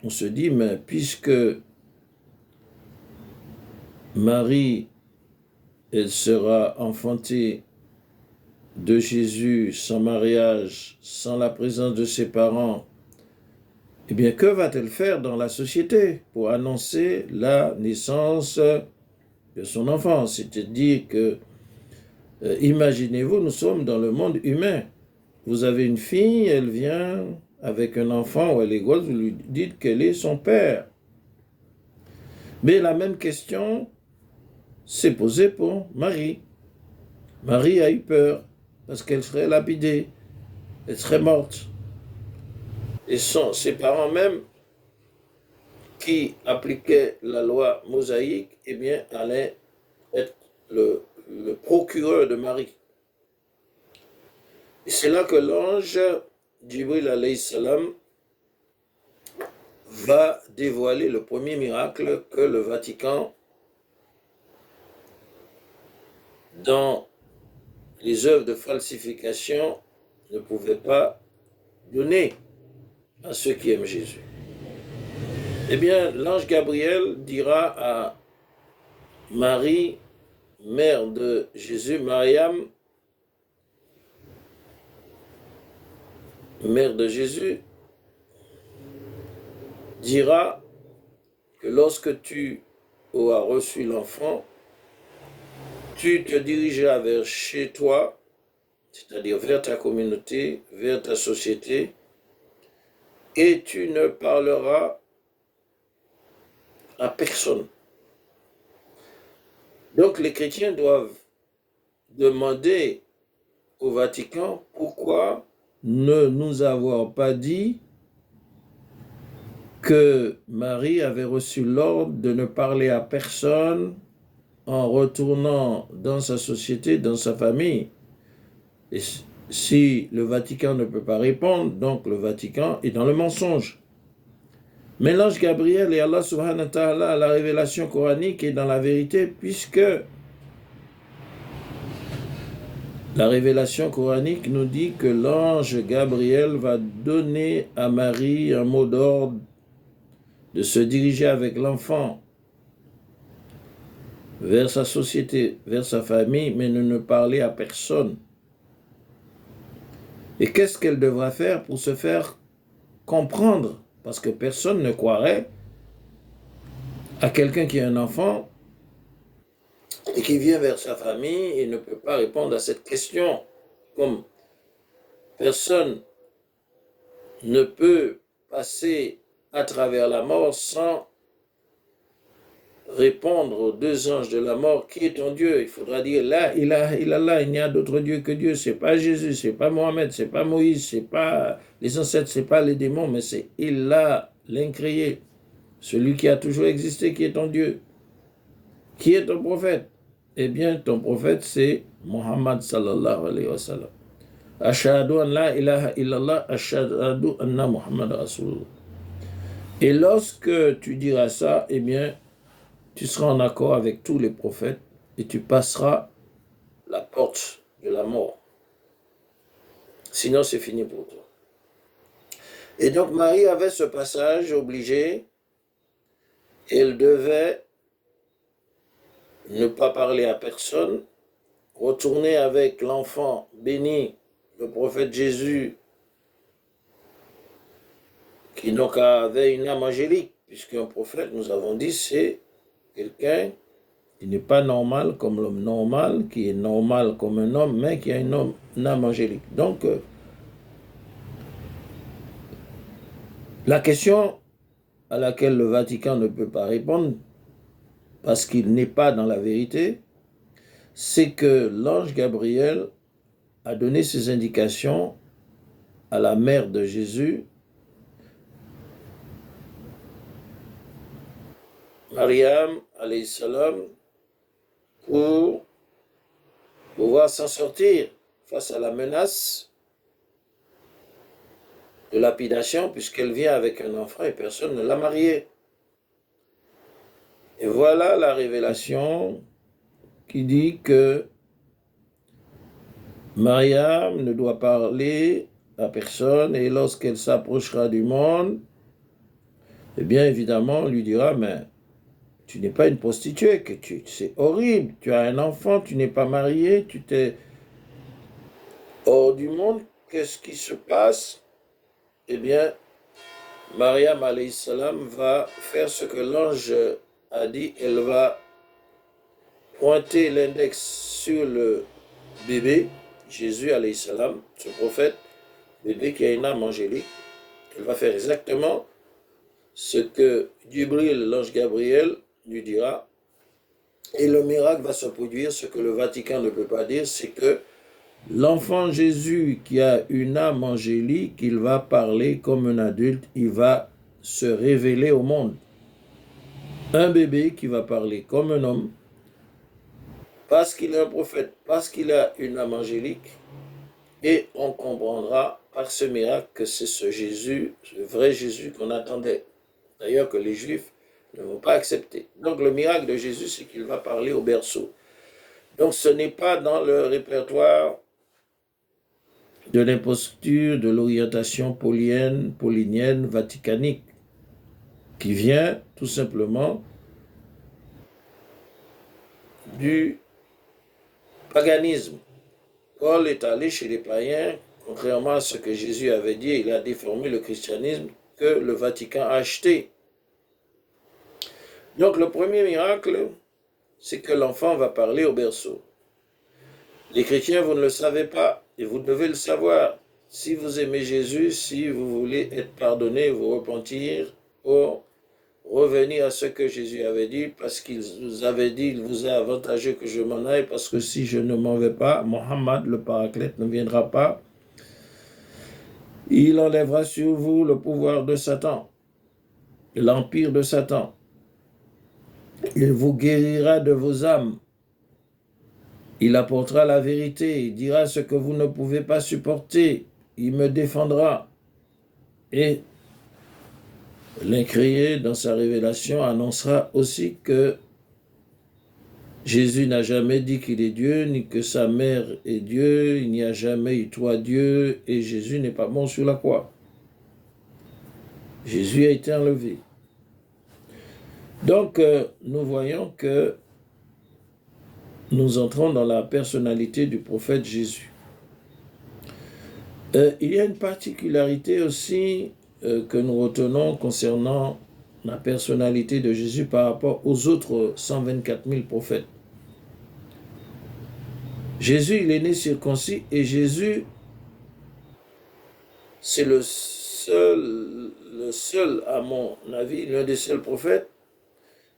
on se dit, mais puisque Marie, elle sera enfantée de Jésus sans mariage, sans la présence de ses parents, eh bien, que va-t-elle faire dans la société pour annoncer la naissance de son enfant? C'est-à-dire que, imaginez-vous, nous sommes dans le monde humain. Vous avez une fille, elle vient avec un enfant ou elle est grosse, vous lui dites qu'elle est son père. Mais la même question s'est posée pour Marie. Marie a eu peur parce qu'elle serait lapidée, elle serait morte. Et ses parents même, qui appliquaient la loi mosaïque, eh bien, allaient être le procureur de Marie. Et c'est là que l'ange Jibril alayhi salam va dévoiler le premier miracle que le Vatican, dans les œuvres de falsification, ne pouvait pas donner à ceux qui aiment Jésus. Eh bien, l'ange Gabriel dira à Marie, mère de Jésus, Mariam, mère de Jésus, dira que lorsque tu auras reçu l'enfant, tu te dirigeras vers chez toi, c'est-à-dire vers ta communauté, vers ta société, et tu ne parleras à personne. Donc les chrétiens doivent demander au Vatican pourquoi ne nous avoir pas dit que Marie avait reçu l'ordre de ne parler à personne en retournant dans sa société, dans sa famille. Et si le Vatican ne peut pas répondre, donc le Vatican est dans le mensonge. Mais l'ange Gabriel et Allah subhanahu wa ta'ala, la révélation coranique est dans la vérité, puisque la révélation coranique nous dit que l'ange Gabriel va donner à Marie un mot d'ordre de se diriger avec l'enfant vers sa société, vers sa famille, mais de ne parler à personne. Et qu'est-ce qu'elle devra faire pour se faire comprendre? Parce que personne ne croirait à quelqu'un qui a un enfant et qui vient vers sa famille et ne peut pas répondre à cette question. Comme personne ne peut passer à travers la mort sans répondre aux deux anges de la mort, qui est ton Dieu? Il faudra dire là, il n'y a d'autre Dieu que Dieu. C'est pas Jésus, c'est pas Mohammed, c'est pas Moïse, c'est pas les ancêtres, c'est pas les démons, mais c'est Allah, l'incréé, celui qui a toujours existé, qui est ton Dieu. Qui est ton prophète? Eh bien, ton prophète, c'est Muhammad sallallahu alayhi wa sallam. Ashhadu an la ilaha illallah, ashhadu anna Muhammad rasulullah. Et lorsque tu diras ça, eh bien, tu seras en accord avec tous les prophètes et tu passeras la porte de la mort. Sinon, c'est fini pour toi. Et donc, Marie avait ce passage obligé. Elle devait ne pas parler à personne, retourner avec l'enfant béni, le prophète Jésus, qui donc avait une âme angélique, puisqu'un prophète, nous avons dit, c'est quelqu'un qui n'est pas normal comme l'homme normal, qui est normal comme un homme, mais qui a une âme angélique. Donc, La question à laquelle le Vatican ne peut pas répondre, parce qu'il n'est pas dans la vérité, c'est que l'ange Gabriel a donné ses indications à la mère de Jésus, Mariam, alayhi salam, pour pouvoir s'en sortir face à la menace de lapidation, puisqu'elle vient avec un enfant et personne ne l'a mariée. Et voilà la révélation qui dit que Mariam ne doit parler à personne et lorsqu'elle s'approchera du monde, eh bien évidemment on lui dira, mais tu n'es pas une prostituée, c'est horrible, tu as un enfant, tu n'es pas marié, tu t'es hors du monde, qu'est-ce qui se passe? Eh bien, Mariam alayhi salam va faire ce que l'ange a dit, elle va pointer l'index sur le bébé, Jésus alayhi salam, ce prophète, bébé qui a une âme angélique. Elle va faire exactement ce que Jibril, l'ange Gabriel, lui dira. Et le miracle va se produire. Ce que le Vatican ne peut pas dire, c'est que l'enfant Jésus qui a une âme angélique, il va parler comme un adulte, il va se révéler au monde. Un bébé qui va parler comme un homme, parce qu'il est un prophète, parce qu'il a une âme angélique, et on comprendra par ce miracle que c'est ce Jésus, le vrai Jésus qu'on attendait. D'ailleurs que les Juifs ne vont pas accepter. Donc le miracle de Jésus, c'est qu'il va parler au berceau. Donc ce n'est pas dans le répertoire de l'imposture, de l'orientation paulinienne, vaticanique, qui vient tout simplement du paganisme. Paul est allé chez les païens, contrairement à ce que Jésus avait dit, il a déformé le christianisme que le Vatican a acheté. Donc le premier miracle, c'est que l'enfant va parler au berceau. Les chrétiens, vous ne le savez pas et vous devez le savoir. Si vous aimez Jésus, si vous voulez être pardonné, vous repentir pour revenir à ce que Jésus avait dit, parce qu'il vous avait dit, il vous est avantageux que je m'en aille, parce que si je ne m'en vais pas, Mohammed, le paraclète, ne viendra pas. Il enlèvera sur vous le pouvoir de Satan, l'empire de Satan. Il vous guérira de vos âmes. Il apportera la vérité, il dira ce que vous ne pouvez pas supporter, il me défendra. Et l'incréé, dans sa révélation, annoncera aussi que Jésus n'a jamais dit qu'il est Dieu, ni que sa mère est Dieu, il n'y a jamais eu trois dieux, et Jésus n'est pas mort sur la croix. Jésus a été enlevé. Donc, nous voyons que nous entrons dans la personnalité du prophète Jésus. Il y a une particularité aussi que nous retenons concernant la personnalité de Jésus par rapport aux autres 124 000 prophètes. Jésus, il est né circoncis et Jésus, c'est le seul, à mon avis, l'un des seuls prophètes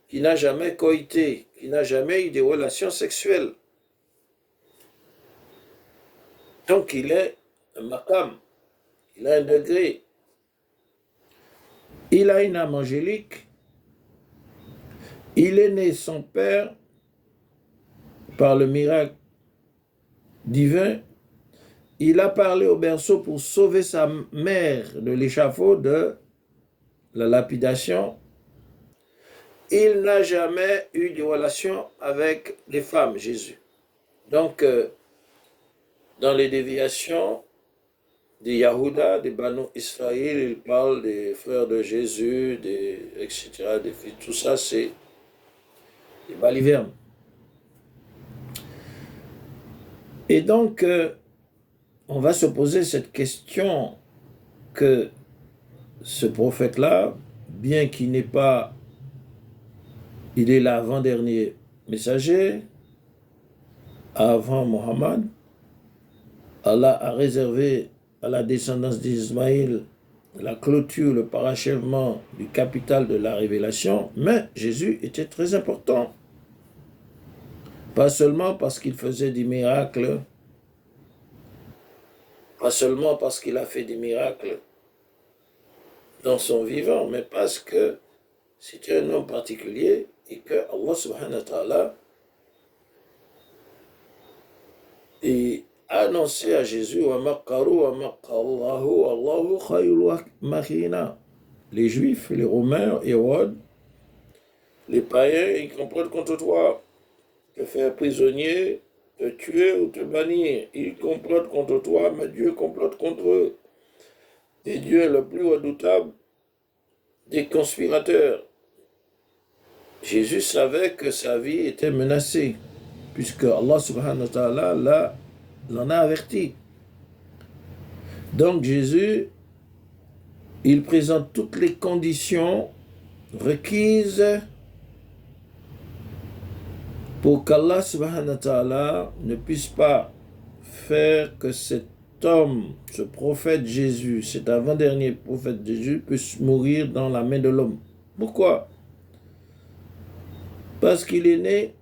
qui n'a jamais coïté, qui n'a jamais eu des relations sexuelles. Donc il est un maqam, il a un degré. Il a une âme angélique. Il est né son père par le miracle divin. Il a parlé au berceau pour sauver sa mère de l'échafaud, de la lapidation. Il n'a jamais eu de relation avec des femmes, Jésus. Donc, dans les déviations des Yahuda, des Banu Israël, il parle des frères de Jésus, etc., des filles, tout ça, c'est des balivernes. Et donc, on va se poser cette question que ce prophète-là, bien qu'il n'est pas, il est l'avant-dernier messager, avant Mohammed, Allah a réservé à la descendance d'Ismaël la clôture, le parachèvement du capital de la révélation, mais Jésus était très important. Pas seulement parce qu'il faisait des miracles, pas seulement parce qu'il a fait des miracles dans son vivant, mais parce que c'était un homme particulier et que Allah subhanahu wa ta'ala a annoncé à Jésus les Juifs, les Romains, Hérode, les païens, ils complotent contre toi, te faire prisonnier, te tuer ou te bannir. Ils complotent contre toi, mais Dieu complote contre eux. Et Dieu est le plus redoutable des conspirateurs. Jésus savait que sa vie était menacée, puisque Allah subhanahu wa ta'ala l'en a averti. Donc Jésus, il présente toutes les conditions requises pour qu'Allah subhanahu wa ta'ala ne puisse pas faire que cet homme, ce prophète Jésus, cet avant-dernier prophète Jésus, puisse mourir dans la main de l'homme. Pourquoi? Parce qu'il est né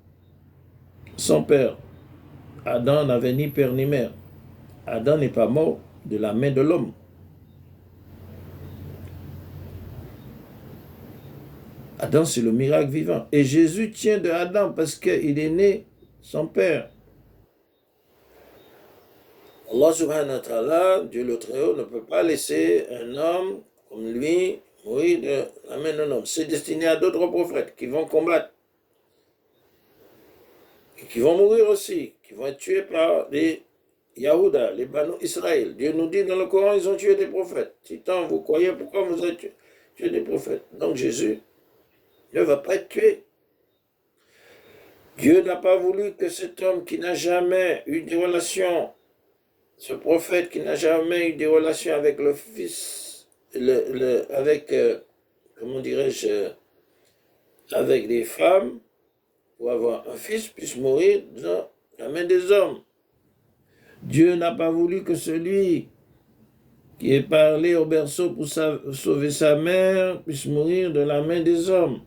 sans père. Adam n'avait ni père ni mère. Adam n'est pas mort de la main de l'homme. Adam, c'est le miracle vivant. Et Jésus tient de Adam parce qu'il est né sans père. Allah subhanahu wa ta'ala, Dieu le Très-Haut, ne peut pas laisser un homme comme lui mourir de la main d'un homme. C'est destiné à d'autres prophètes qui vont combattre. Et qui vont mourir aussi, qui vont être tués par les Yahuda, les Banu Israël. Dieu nous dit dans le Coran, ils ont tué des prophètes. Si tant vous croyez, pourquoi vous avez tué des prophètes? Donc Jésus ne va pas être tué. Dieu n'a pas voulu que cet homme qui n'a jamais eu de relation, ce prophète qui n'a jamais eu de relation avec le fils, avec, comment dirais-je, avec des femmes, pour avoir un fils, puisse mourir dans la main des hommes. Dieu n'a pas voulu que celui qui est parlé au berceau pour sauver sa mère puisse mourir de la main des hommes.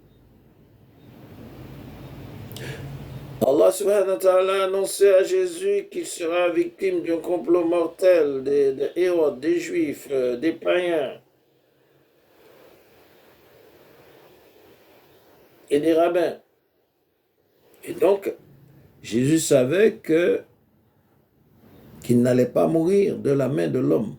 Allah subhanahu wa ta'ala a annoncé à Jésus qu'il sera victime d'un complot mortel des Hérodes, des Juifs, des païens et des rabbins. Et donc, Jésus savait qu'il n'allait pas mourir de la main de l'homme.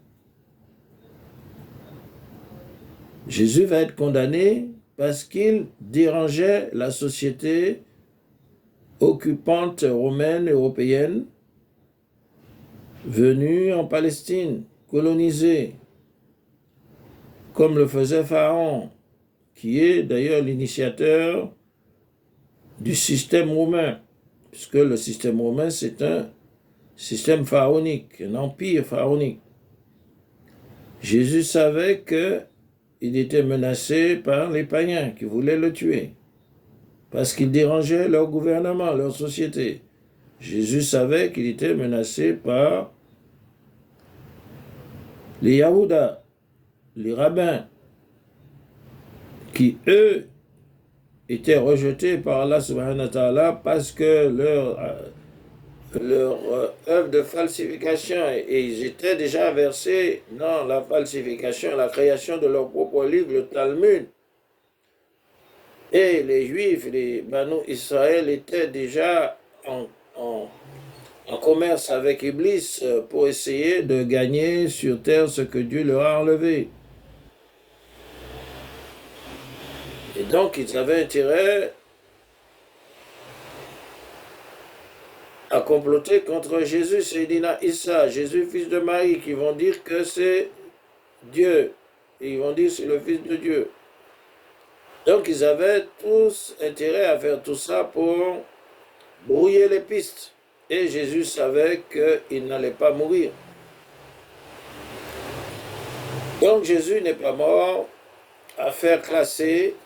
Jésus va être condamné parce qu'il dérangeait la société occupante romaine, européenne, venue en Palestine, colonisée, comme le faisait Pharaon, qui est d'ailleurs l'initiateur du système romain, puisque le système romain, c'est un système pharaonique, un empire pharaonique. Jésus savait qu'il était menacé par les païens qui voulaient le tuer, parce qu'il dérangeait leur gouvernement, leur société. Jésus savait qu'il était menacé par les Yahuda, les rabbins, qui, eux, étaient rejetés par Allah subhanahu wa ta'ala parce que leur œuvre de falsification, et ils étaient déjà versés dans la falsification, la création de leur propre livre, le Talmud. Et les Juifs, les Banu Israël étaient déjà en commerce avec Iblis pour essayer de gagner sur terre ce que Dieu leur a enlevé. Et donc, ils avaient intérêt à comploter contre Jésus, Sayyidina Issa, Jésus, fils de Marie, qui vont dire que c'est Dieu. Et ils vont dire que c'est le fils de Dieu. Donc, ils avaient tous intérêt à faire tout ça pour brouiller les pistes. Et Jésus savait qu'il n'allait pas mourir. Donc, Jésus n'est pas mort à faire classer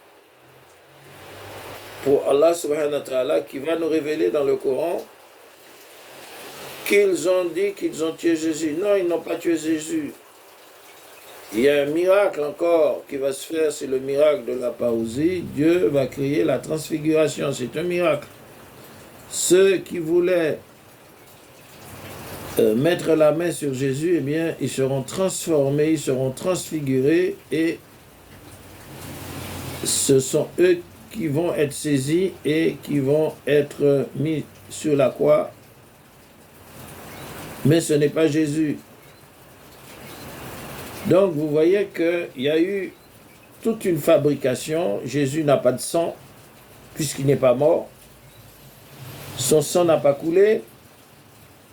pour Allah subhanahu wa ta'ala, qui va nous révéler dans le Coran qu'ils ont dit qu'ils ont tué Jésus. Non, ils n'ont pas tué Jésus. Il y a un miracle encore qui va se faire, c'est le miracle de la parousie. Dieu va créer la transfiguration, c'est un miracle. Ceux qui voulaient mettre la main sur Jésus, eh bien, ils seront transformés, ils seront transfigurés et ce sont eux qui vont être saisis et qui vont être mis sur la croix. Mais ce n'est pas Jésus. Donc vous voyez qu'il y a eu toute une fabrication. Jésus n'a pas de sang, puisqu'il n'est pas mort. Son sang n'a pas coulé.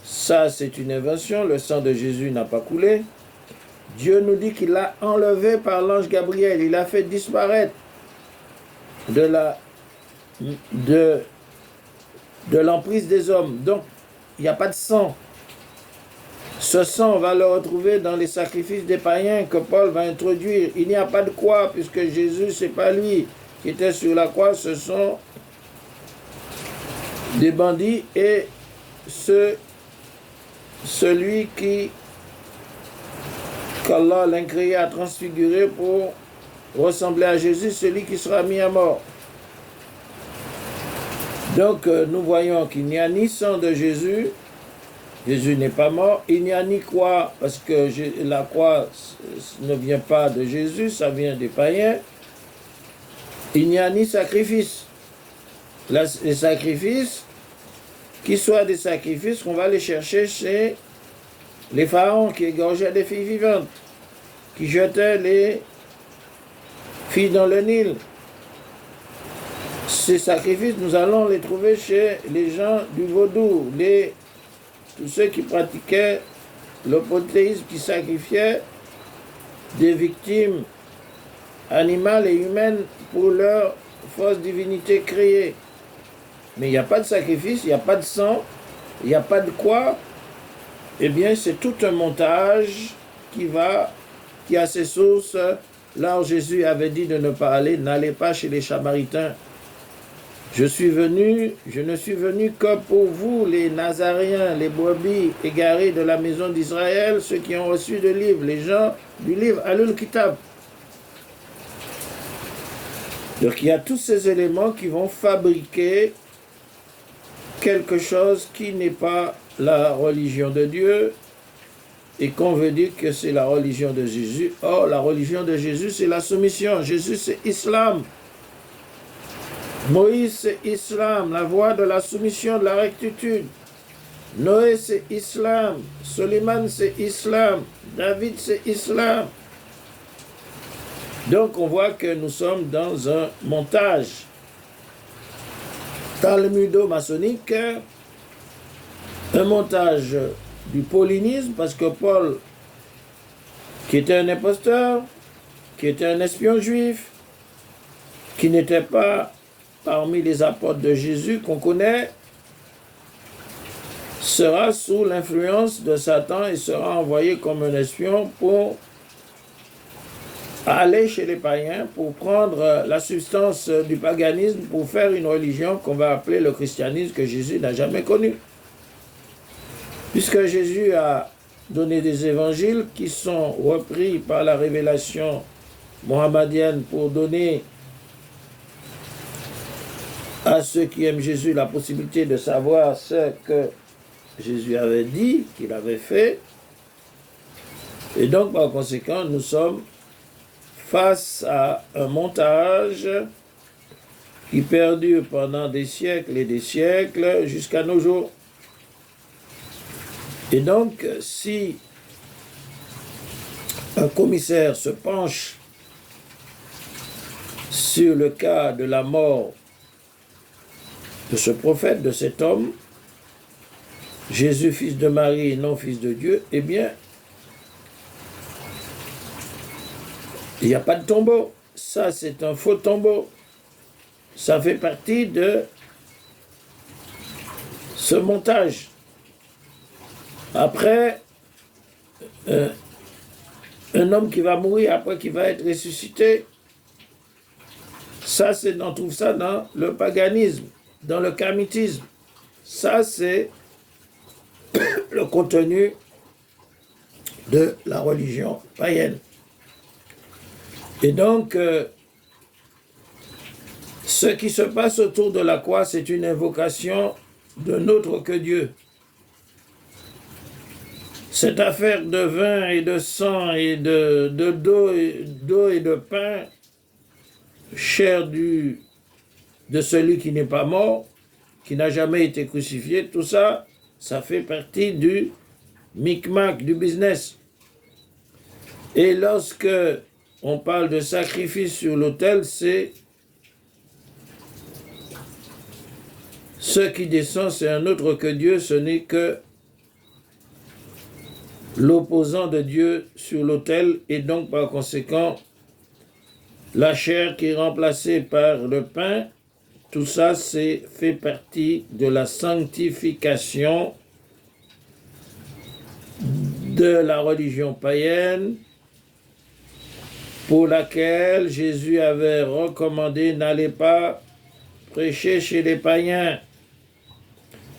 Ça, c'est une invention. Le sang de Jésus n'a pas coulé. Dieu nous dit qu'il l'a enlevé par l'ange Gabriel. Il l'a fait disparaître de l'emprise des hommes. Donc, il n'y a pas de sang. Ce sang, on va le retrouver dans les sacrifices des païens que Paul va introduire. Il n'y a pas de croix, puisque Jésus, ce n'est pas lui qui était sur la croix, ce sont des bandits et celui qu'Allah l'incréé a transfiguré pour ressembler à Jésus, celui qui sera mis à mort. Donc, nous voyons qu'il n'y a ni sang de Jésus, Jésus n'est pas mort, il n'y a ni croix, parce que la croix ne vient pas de Jésus, ça vient des païens. Il n'y a ni sacrifice. Les sacrifices, qu'ils soient des sacrifices qu'on va aller chercher chez les pharaons qui égorgeaient des filles vivantes, qui jetaient les filles dans le Nil. Ces sacrifices, nous allons les trouver chez les gens du vaudou, tous ceux qui pratiquaient le polythéisme, qui sacrifiaient des victimes animales et humaines pour leur fausse divinité créée. Mais il n'y a pas de sacrifice, il n'y a pas de sang, il n'y a pas de croix. Eh bien, c'est tout un montage qui a ses sources. Là où Jésus avait dit de ne pas aller, n'allez pas chez les Samaritains. Je ne suis venu que pour vous, les Nazaréens, les brebis égarés de la maison d'Israël, ceux qui ont reçu le livre, les gens du livre Alul Kitab. Donc il y a tous ces éléments qui vont fabriquer quelque chose qui n'est pas la religion de Dieu et qu'on veut dire que c'est la religion de Jésus. Or, la religion de Jésus, c'est la soumission. Jésus, c'est Islam. Moïse, c'est Islam, la voie de la soumission, de la rectitude. Noé, c'est Islam. Suleiman, c'est Islam. David, c'est Islam. Donc, on voit que nous sommes dans un montage talmudo-maçonnique, un montage du paulinisme, parce que Paul, qui était un imposteur, qui était un espion juif, qui n'était pas parmi les apôtres de Jésus qu'on connaît, sera sous l'influence de Satan et sera envoyé comme un espion pour aller chez les païens, pour prendre la substance du paganisme, pour faire une religion qu'on va appeler le christianisme que Jésus n'a jamais connu. Puisque Jésus a donné des évangiles qui sont repris par la révélation mohammedienne pour donner à ceux qui aiment Jésus la possibilité de savoir ce que Jésus avait dit, qu'il avait fait. Et donc, par conséquent, nous sommes face à un montage qui perdure pendant des siècles et des siècles jusqu'à nos jours. Et donc, si un commissaire se penche sur le cas de la mort de ce prophète, de cet homme, Jésus, fils de Marie, non fils de Dieu, eh bien, il n'y a pas de tombeau. Ça, c'est un faux tombeau. Ça fait partie de ce montage. Après, un homme qui va mourir, après qui va être ressuscité, ça, on trouve ça dans le paganisme, dans le kamitisme. Ça, c'est le contenu de la religion païenne. Et donc, ce qui se passe autour de la croix, c'est une invocation de n'autre que Dieu. Cette affaire de vin et de sang et d'eau et de pain, chair de celui qui n'est pas mort, qui n'a jamais été crucifié, tout ça, ça fait partie du micmac, du business. Et lorsque on parle de sacrifice sur l'autel, c'est ce qui descend, c'est un autre que Dieu, ce n'est que l'opposant de Dieu sur l'autel, et donc par conséquent, la chair qui est remplacée par le pain, tout ça fait partie de la sanctification de la religion païenne, pour laquelle Jésus avait recommandé: n'allez pas prêcher chez les païens,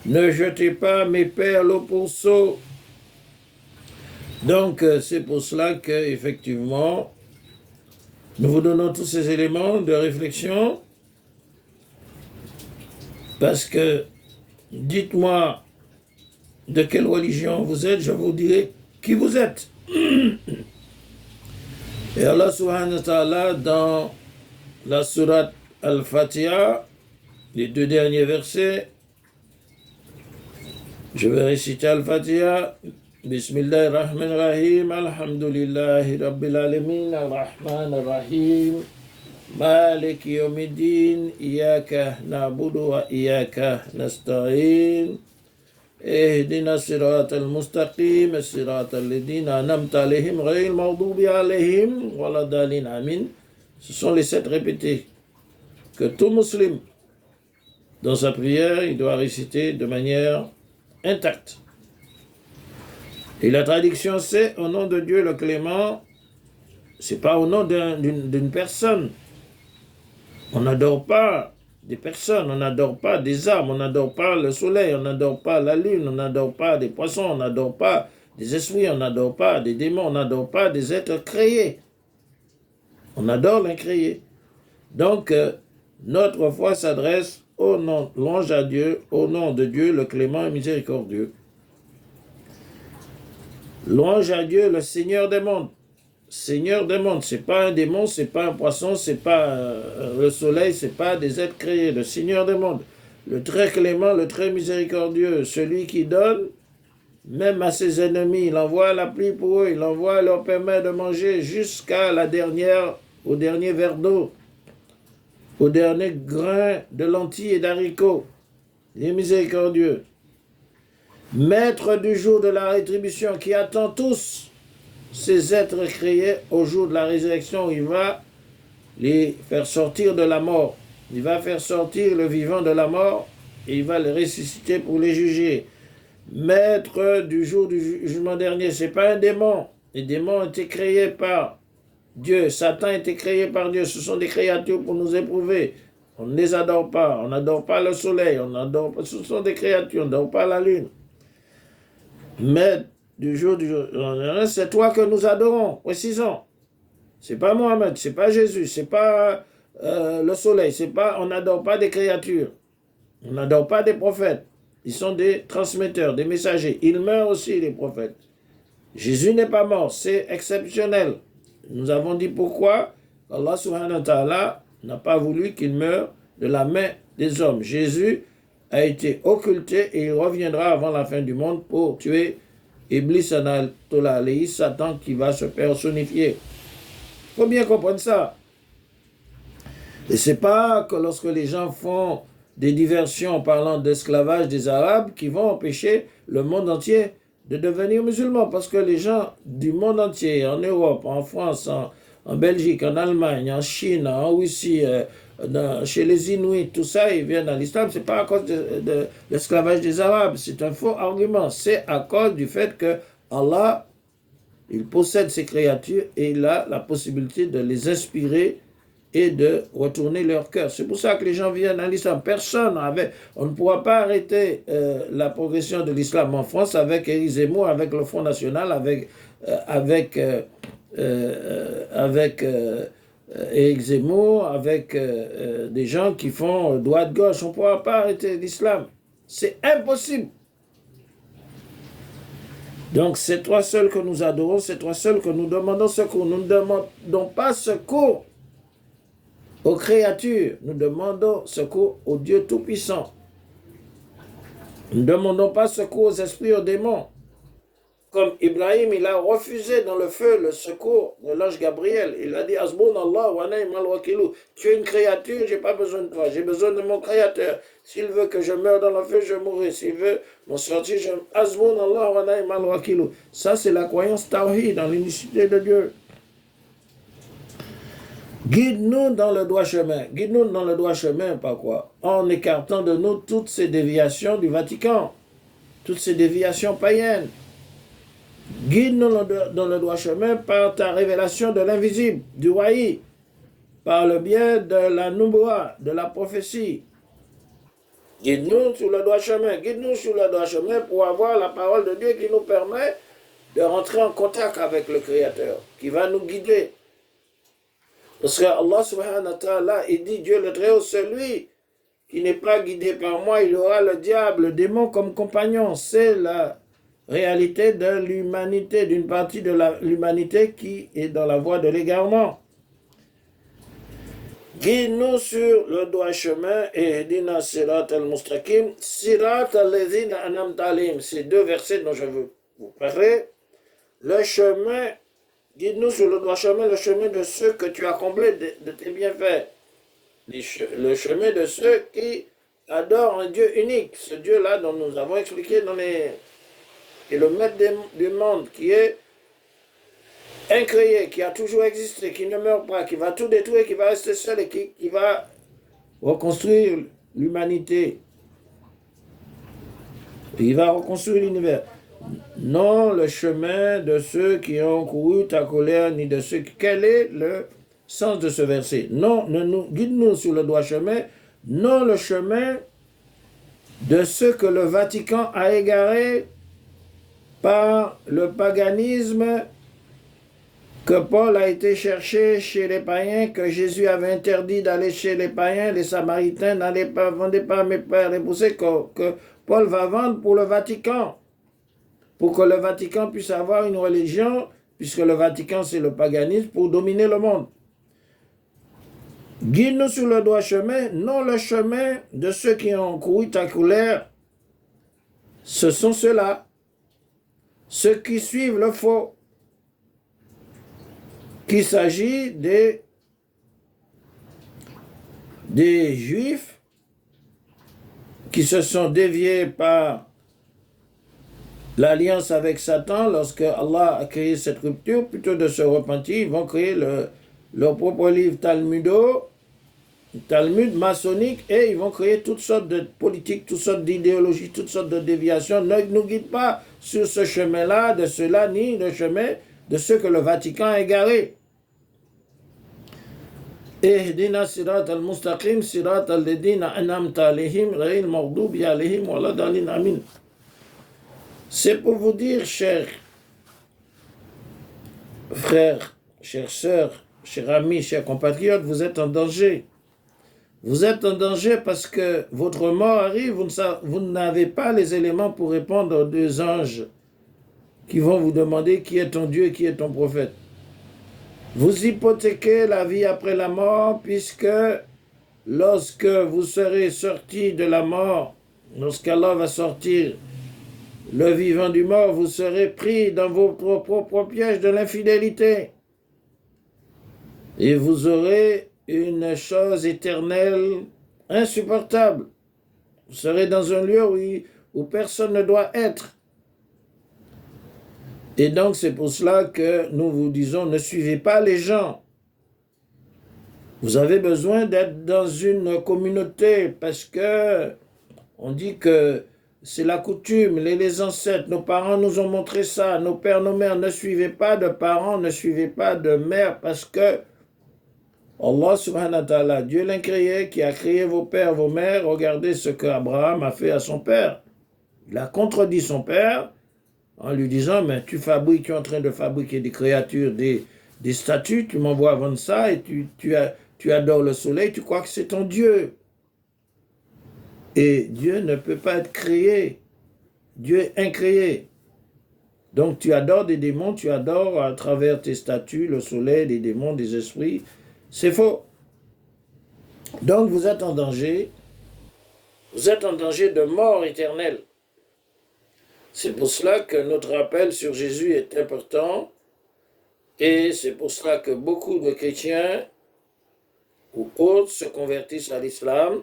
ne jetez pas mes perles au pourceau. Donc, c'est pour cela qu'effectivement, nous vous donnons tous ces éléments de réflexion, parce que, dites-moi de quelle religion vous êtes, je vous dirai qui vous êtes. Et Allah subhanahu wa ta'ala, dans la sourate Al-Fatiha, les 2 derniers versets, je vais réciter Al-Fatiha. Bismillahirrahmanirrahim. Alhamdulillahi Rabbil Alamin. Ar-Rahman Ar-Rahim. Malik Yawmiddin. Iyaka na'budu wa iyaka nasta'in. اهدنا الصراط المستقيم الصراط الذين أنعمت عليهم غير المغضوب عليهم ولا الضالين آمين. Ce sont les 7 répétés que tout musulman, dans sa prière, il doit réciter de manière intacte. Et la traduction, c'est au nom de Dieu le clément. C'est pas au nom d'une personne. On n'adore pas des personnes, on n'adore pas des arbres, on n'adore pas le soleil, on n'adore pas la lune, on n'adore pas des poissons, on n'adore pas des esprits, on n'adore pas des démons, on n'adore pas des êtres créés. On adore l'incréé. Donc, notre foi s'adresse au nom, louange à Dieu, au nom de Dieu, le clément et miséricordieux. Louange à Dieu, le Seigneur des mondes. Seigneur des mondes, c'est pas un démon, c'est pas un poisson, c'est pas le soleil, c'est pas des êtres créés. Le Seigneur des mondes, le très clément, le très miséricordieux, celui qui donne même à ses ennemis, il envoie la pluie pour eux, il envoie leur permet de manger jusqu'à au dernier verre d'eau, au dernier grain de lentilles et d'haricots. Il est miséricordieux. Maître du jour de la rétribution, qui attend tous ces êtres créés au jour de la résurrection, il va les faire sortir de la mort. Il va faire sortir le vivant de la mort et il va les ressusciter pour les juger. Maître du jour du jugement dernier, ce n'est pas un démon. Les démons ont été créés par Dieu. Satan a été créé par Dieu. Ce sont des créatures pour nous éprouver. On ne les adore pas. On n'adore pas le soleil. Ce sont des créatures. On n'adore pas la lune. Maître du jour c'est toi que nous adorons, précisons. C'est pas Mohammed, c'est pas Jésus, c'est pas le soleil, on n'adore pas des créatures, on n'adore pas des prophètes. Ils sont des transmetteurs, des messagers. Ils meurent aussi, les prophètes. Jésus n'est pas mort, c'est exceptionnel. Nous avons dit pourquoi Allah subhanahu wa ta'ala n'a pas voulu qu'il meure de la main des hommes. Jésus a été occulté et il reviendra avant la fin du monde pour tuer Iblis Anatola, Satan qui va se personnifier. Il faut bien comprendre ça. Et c'est pas que lorsque les gens font des diversions en parlant d'esclavage des Arabes qui vont empêcher le monde entier de devenir musulman. Parce que les gens du monde entier, en Europe, en France, en Belgique, en Allemagne, en Chine, en Russie, chez les Inuits, tout ça, ils viennent à l'islam. Ce n'est pas à cause de l'esclavage des Arabes. C'est un faux argument. C'est à cause du fait que Allah, il possède ces créatures et il a la possibilité de les inspirer et de retourner leur cœur. C'est pour ça que les gens viennent à l'islam. On ne pourra pas arrêter la progression de l'islam en France avec Éric Zemmour, avec le Front National, avec et Zemmour avec des gens qui font droite gauche. On ne pourra pas arrêter l'islam. C'est impossible. Donc, c'est toi seul que nous adorons, c'est toi seul que nous demandons secours. Nous ne demandons pas secours aux créatures, nous demandons secours au Dieu Tout-Puissant. Nous ne demandons pas secours aux esprits, aux démons. Comme Ibrahim, il a refusé dans le feu le secours de l'ange Gabriel. Il a dit, Hasbunallah wa ni'mal wakil. Tu es une créature, je n'ai pas besoin de toi, j'ai besoin de mon créateur. S'il veut que je meure dans le feu, je mourrai. S'il veut m'en sortir, je... Hasbunallah wa ni'mal wakil. Ça, c'est la croyance tawhid, dans l'unicité de Dieu. Guide-nous dans le droit chemin. Guide-nous dans le droit chemin, par quoi? En écartant de nous toutes ces déviations du Vatican, toutes ces déviations païennes. Guide-nous dans le droit chemin par ta révélation de l'invisible, du wahi, par le biais de la nubuwa, de la prophétie. Guide-nous sur le droit chemin. Guide-nous sur le droit chemin pour avoir la parole de Dieu qui nous permet de rentrer en contact avec le Créateur, qui va nous guider. Parce que Allah subhanahu wa ta'ala, il dit, Dieu le Très-Haut, celui qui n'est pas guidé par moi, il aura le diable, le démon comme compagnon. C'est la réalité de l'humanité, d'une partie de l'humanité qui est dans la voie de l'égarement. Guide-nous sur le droit chemin et dina sirat al-mustaqim, sirat al-ladhina an'amta alayhim. Ces deux versets dont je veux vous parler. Le chemin, guide-nous sur le droit chemin, le chemin de ceux que tu as comblés de tes bienfaits. Le chemin de ceux qui adorent un Dieu unique, ce Dieu-là dont nous avons expliqué dans les... et le maître du monde, qui est incréé, qui a toujours existé, qui ne meurt pas, qui va tout détruire, qui va rester seul et qui va reconstruire l'humanité. Il va reconstruire l'univers. Non le chemin de ceux qui ont couru ta colère, ni de ceux qui... Quel est le sens de ce verset? Non, guide-nous sur le droit chemin, non le chemin de ceux que le Vatican a égarés par le paganisme, que Paul a été chercher chez les païens, que Jésus avait interdit d'aller chez les païens, les Samaritains, n'allez pas, vendez pas mes pères, les poussées, que Paul va vendre pour le Vatican, pour que le Vatican puisse avoir une religion, puisque le Vatican c'est le paganisme, pour dominer le monde. Guide-nous sur le droit chemin, non le chemin de ceux qui ont couru ta colère. Ce sont ceux-là, ceux qui suivent le faux, qu'il s'agit des Juifs qui se sont déviés par l'alliance avec Satan lorsque Allah a créé cette rupture. Plutôt de se repentir, ils vont créer leur propre livre Talmud maçonnique, et ils vont créer toutes sortes de politiques, toutes sortes d'idéologies, toutes sortes de déviations. Ne nous guide pas sur ce chemin-là, de ceux-là, ni le chemin de ceux que le Vatican a égarés. Ihdina sirat al-mustaqim, sirat al-ladina an'amta alayhim, ghayril maghdubi alayhim wala dallin, amin. C'est pour vous dire, chers frères, chères sœurs, chers amis, chers compatriotes, vous êtes en danger. Vous êtes en danger parce que votre mort arrive, vous n'avez pas les éléments pour répondre aux deux anges qui vont vous demander qui est ton Dieu et qui est ton prophète. Vous hypothéquez la vie après la mort, puisque lorsque vous serez sortis de la mort, lorsqu'Allah va sortir le vivant du mort, vous serez pris dans votre propre piège de l'infidélité. Et vous aurez une chose éternelle insupportable. Vous serez dans un lieu où personne ne doit être. Et donc c'est pour cela que nous vous disons, ne suivez pas les gens. Vous avez besoin d'être dans une communauté, parce que on dit que c'est la coutume, les ancêtres, nos parents nous ont montré ça, nos pères, nos mères. Ne suivez pas de parents, ne suivez pas de mères, parce que Allah subhanahu wa ta'ala, Dieu l'incréé, qui a créé vos pères, vos mères, regardez ce qu'Abraham a fait à son père. Il a contredit son père en lui disant, mais tu es en train de fabriquer des créatures, des des statues, tu m'envoies vendre ça et tu adores le soleil, tu crois que c'est ton Dieu. Et Dieu ne peut pas être créé. Dieu est incréé. Donc tu adores des démons, tu adores à travers tes statues le soleil, des démons, des esprits. C'est faux. Donc vous êtes en danger. Vous êtes en danger de mort éternelle. C'est pour cela que notre rappel sur Jésus est important. Et c'est pour cela que beaucoup de chrétiens ou autres se convertissent à l'islam.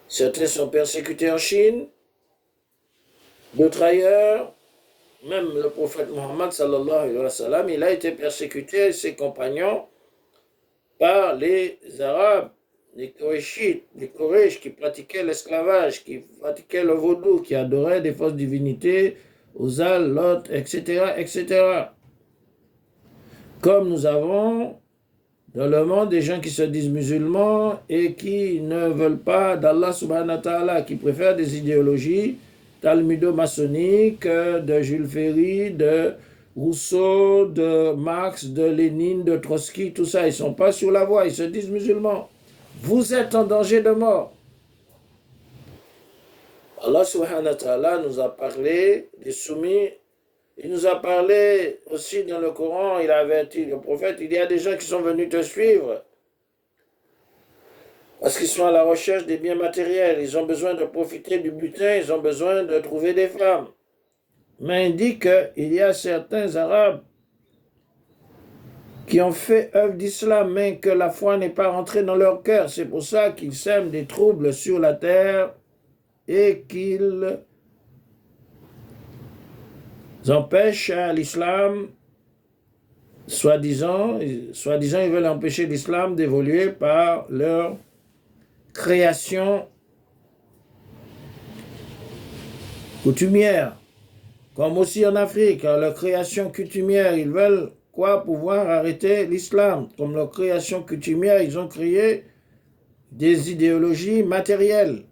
Certains sont persécutés en Chine, d'autres ailleurs. Même le prophète Mohammed, sallallahu alayhi wa sallam, il a été persécuté et ses compagnons par les Arabes, les Koréchites, les Koresh qui pratiquaient l'esclavage, qui pratiquaient le vaudou, qui adoraient des fausses divinités, Uzal, Lot, etc., etc. Comme nous avons dans le monde des gens qui se disent musulmans et qui ne veulent pas d'Allah subhanahu wa ta'ala, qui préfèrent des idéologies talmudo-maçonniques de Jules Ferry, de Rousseau, de Marx, de Lénine, de Trotsky, tout ça. Ils ne sont pas sur la voie, ils se disent musulmans. Vous êtes en danger de mort. Allah subhanahu wa ta'ala nous a parlé des soumis. Il nous a parlé aussi dans le Coran, il a averti le prophète, il y a des gens qui sont venus te suivre parce qu'ils sont à la recherche des biens matériels, ils ont besoin de profiter du butin, ils ont besoin de trouver des femmes. Mais il dit qu'il y a certains Arabes qui ont fait œuvre d'islam, mais que la foi n'est pas rentrée dans leur cœur. C'est pour ça qu'ils sèment des troubles sur la terre et qu'ils empêchent l'islam, soi-disant, ils veulent empêcher l'islam d'évoluer par leur création coutumière. Comme aussi en Afrique, leur création coutumière, ils veulent pouvoir arrêter l'islam. Comme leur création coutumière, ils ont créé des idéologies matérielles.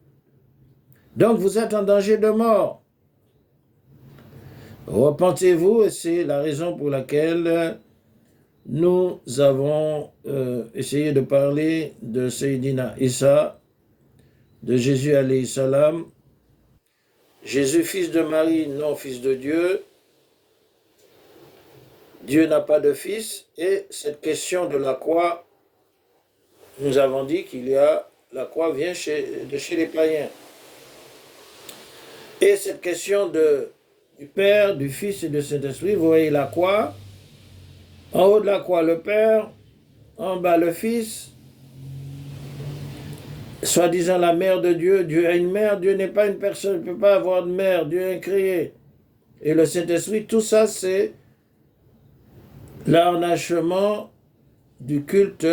Donc vous êtes en danger de mort. Repentez-vous, et c'est la raison pour laquelle nous avons essayé de parler de Sayyidina Isa, de Jésus alayhi salam. Jésus, fils de Marie, non fils de Dieu. Dieu n'a pas de fils. Et cette question de la croix, nous avons dit la croix vient de chez les païens. Et cette question du Père, du Fils et du Saint-Esprit, vous voyez la croix. En haut de la croix, le Père, en bas, le Fils, soi-disant la mère de Dieu. Dieu a une mère, Dieu n'est pas une personne, il ne peut pas avoir de mère, Dieu est créé. Et le Saint-Esprit, tout ça, c'est l'harnachement du culte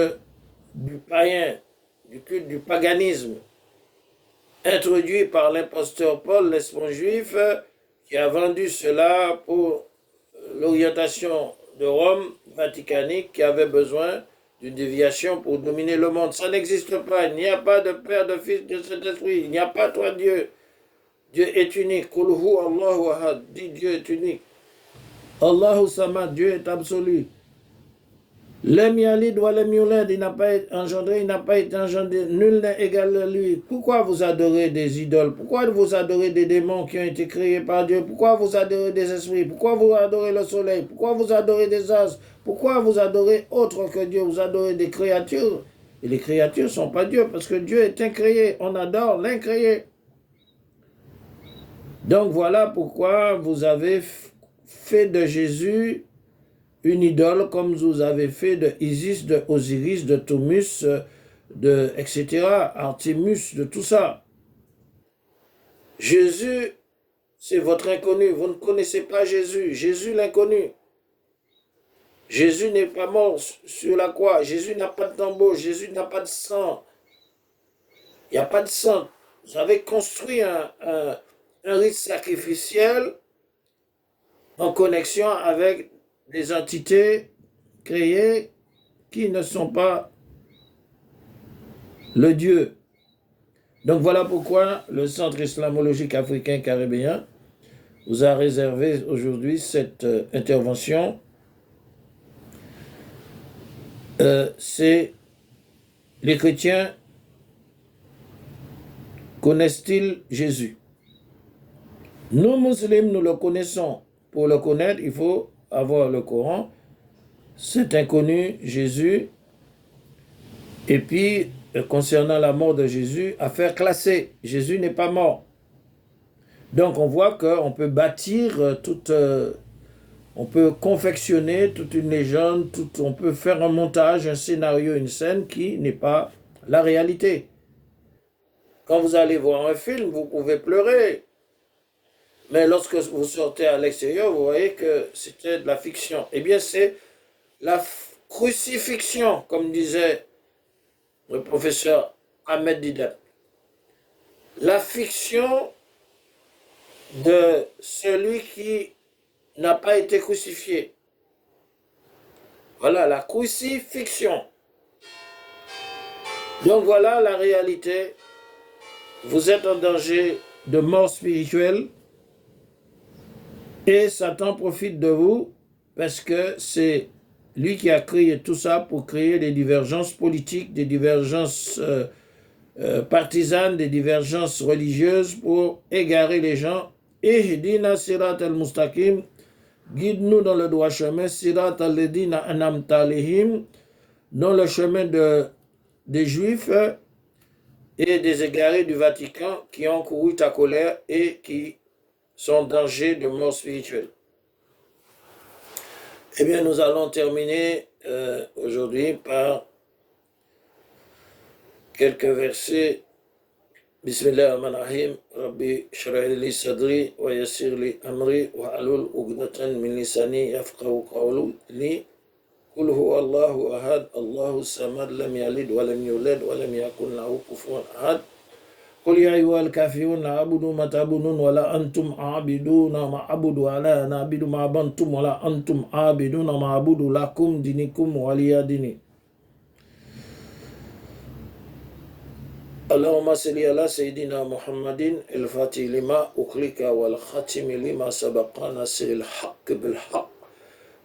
du païen, du culte du paganisme, introduit par l'imposteur Paul, l'espion juif, qui a vendu cela pour l'orientation de Rome, vaticanique, qui avait besoin d'une déviation pour dominer le monde. Ça n'existe pas. Il n'y a pas de Père, de Fils, de Saint-Esprit. Il n'y a pas trois dieux. Dieu est unique. Qul hu Allahu ahad. Dit Dieu est unique. Allahu samad. Dieu est absolu. Lem yalid wa lem yulad. Il n'a pas été engendré, il n'a pas été engendré. Nul n'est égal à lui. Pourquoi vous adorez des idoles? Pourquoi vous adorez des démons qui ont été créés par Dieu? Pourquoi vous adorez des esprits? Pourquoi vous adorez le soleil? Pourquoi vous adorez des astres? Pourquoi vous adorez autre que Dieu? Vous adorez des créatures. Et les créatures ne sont pas Dieu, parce que Dieu est incréé. On adore l'incréé. Donc voilà pourquoi vous avez fait de Jésus une idole, comme vous avez fait de Isis, de Osiris, de Thomus, etc., Artemus, de tout ça. Jésus, c'est votre inconnu. Vous ne connaissez pas Jésus. Jésus l'inconnu. Jésus n'est pas mort sur la croix. Jésus n'a pas de tombeau. Jésus n'a pas de sang. Il n'y a pas de sang. Vous avez construit un rite sacrificiel en connexion avec des entités créées qui ne sont pas le Dieu. Donc voilà pourquoi le Centre islamologique africain caribéen vous a réservé aujourd'hui cette intervention c'est les chrétiens connaissent-ils Jésus? Nous, musulmans, nous le connaissons. Pour le connaître, il faut avoir le Coran. C'est inconnu, Jésus. Et puis, concernant la mort de Jésus, affaire classée. Jésus n'est pas mort. Donc, on voit qu'on peut bâtir on peut confectionner toute une légende, on peut faire un montage, un scénario, une scène qui n'est pas la réalité. Quand vous allez voir un film, vous pouvez pleurer. Mais lorsque vous sortez à l'extérieur, vous voyez que c'était de la fiction. Eh bien, c'est la crucifixion, comme disait le professeur Ahmed Didat. La fiction de celui qui n'a pas été crucifié. Voilà, la crucifixion. Donc voilà la réalité. Vous êtes en danger de mort spirituelle et Satan profite de vous parce que c'est lui qui a créé tout ça pour créer des divergences politiques, des divergences partisanes, des divergences religieuses pour égarer les gens. Ihdina sirat al-mustaqim, guide-nous dans le droit chemin, sirat al-ledina anamta alayhim, dans le chemin des Juifs et des égarés du Vatican qui ont couru ta colère et qui sont en danger de mort spirituelle. Eh bien, nous allons terminer aujourd'hui par quelques versets. Bismillahirrahmanirrahim. Rabbi shrah li sadri wa yassir li amri wa halul uqdatan min lisani yafqahu qawli. Qul huwa Allahu ahad, Allahu samad, lam yalid wa lam yulad wa lam yakun lahu kufuwan ahad. قل يا أيها الكافرون لا أعبد ما تعبدون ولا أنتم عابدون ما أعبد ولا نعبد ما عبدتم ولا أنتم عابدون ما أعبد لكم دينكم ولي ديني. اللهم صل على سيدنا محمد الفاتح لما أغلق والخاتم لما سبق ناصر الحق بالحق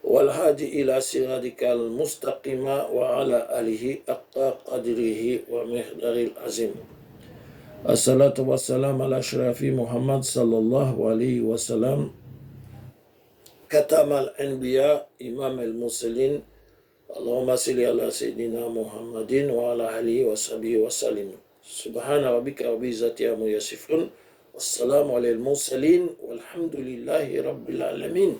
والهادي إلى صراطك المستقيم وعلى آله حق قدره ومقداره العظيم. As-salatu wassalam ala ashrafi Muhammad sallallahu alayhi wa sallam, katam al-anbiya, imam al-mursalin. Allahumma salli ala sayyidina Muhammadin wa ala alihi wa sahbihi wa sallim. Subhana rabbika rabbil izzati amma yasifun. Wassalamu ala al-mursalin walhamdulillahi rabbil alamin.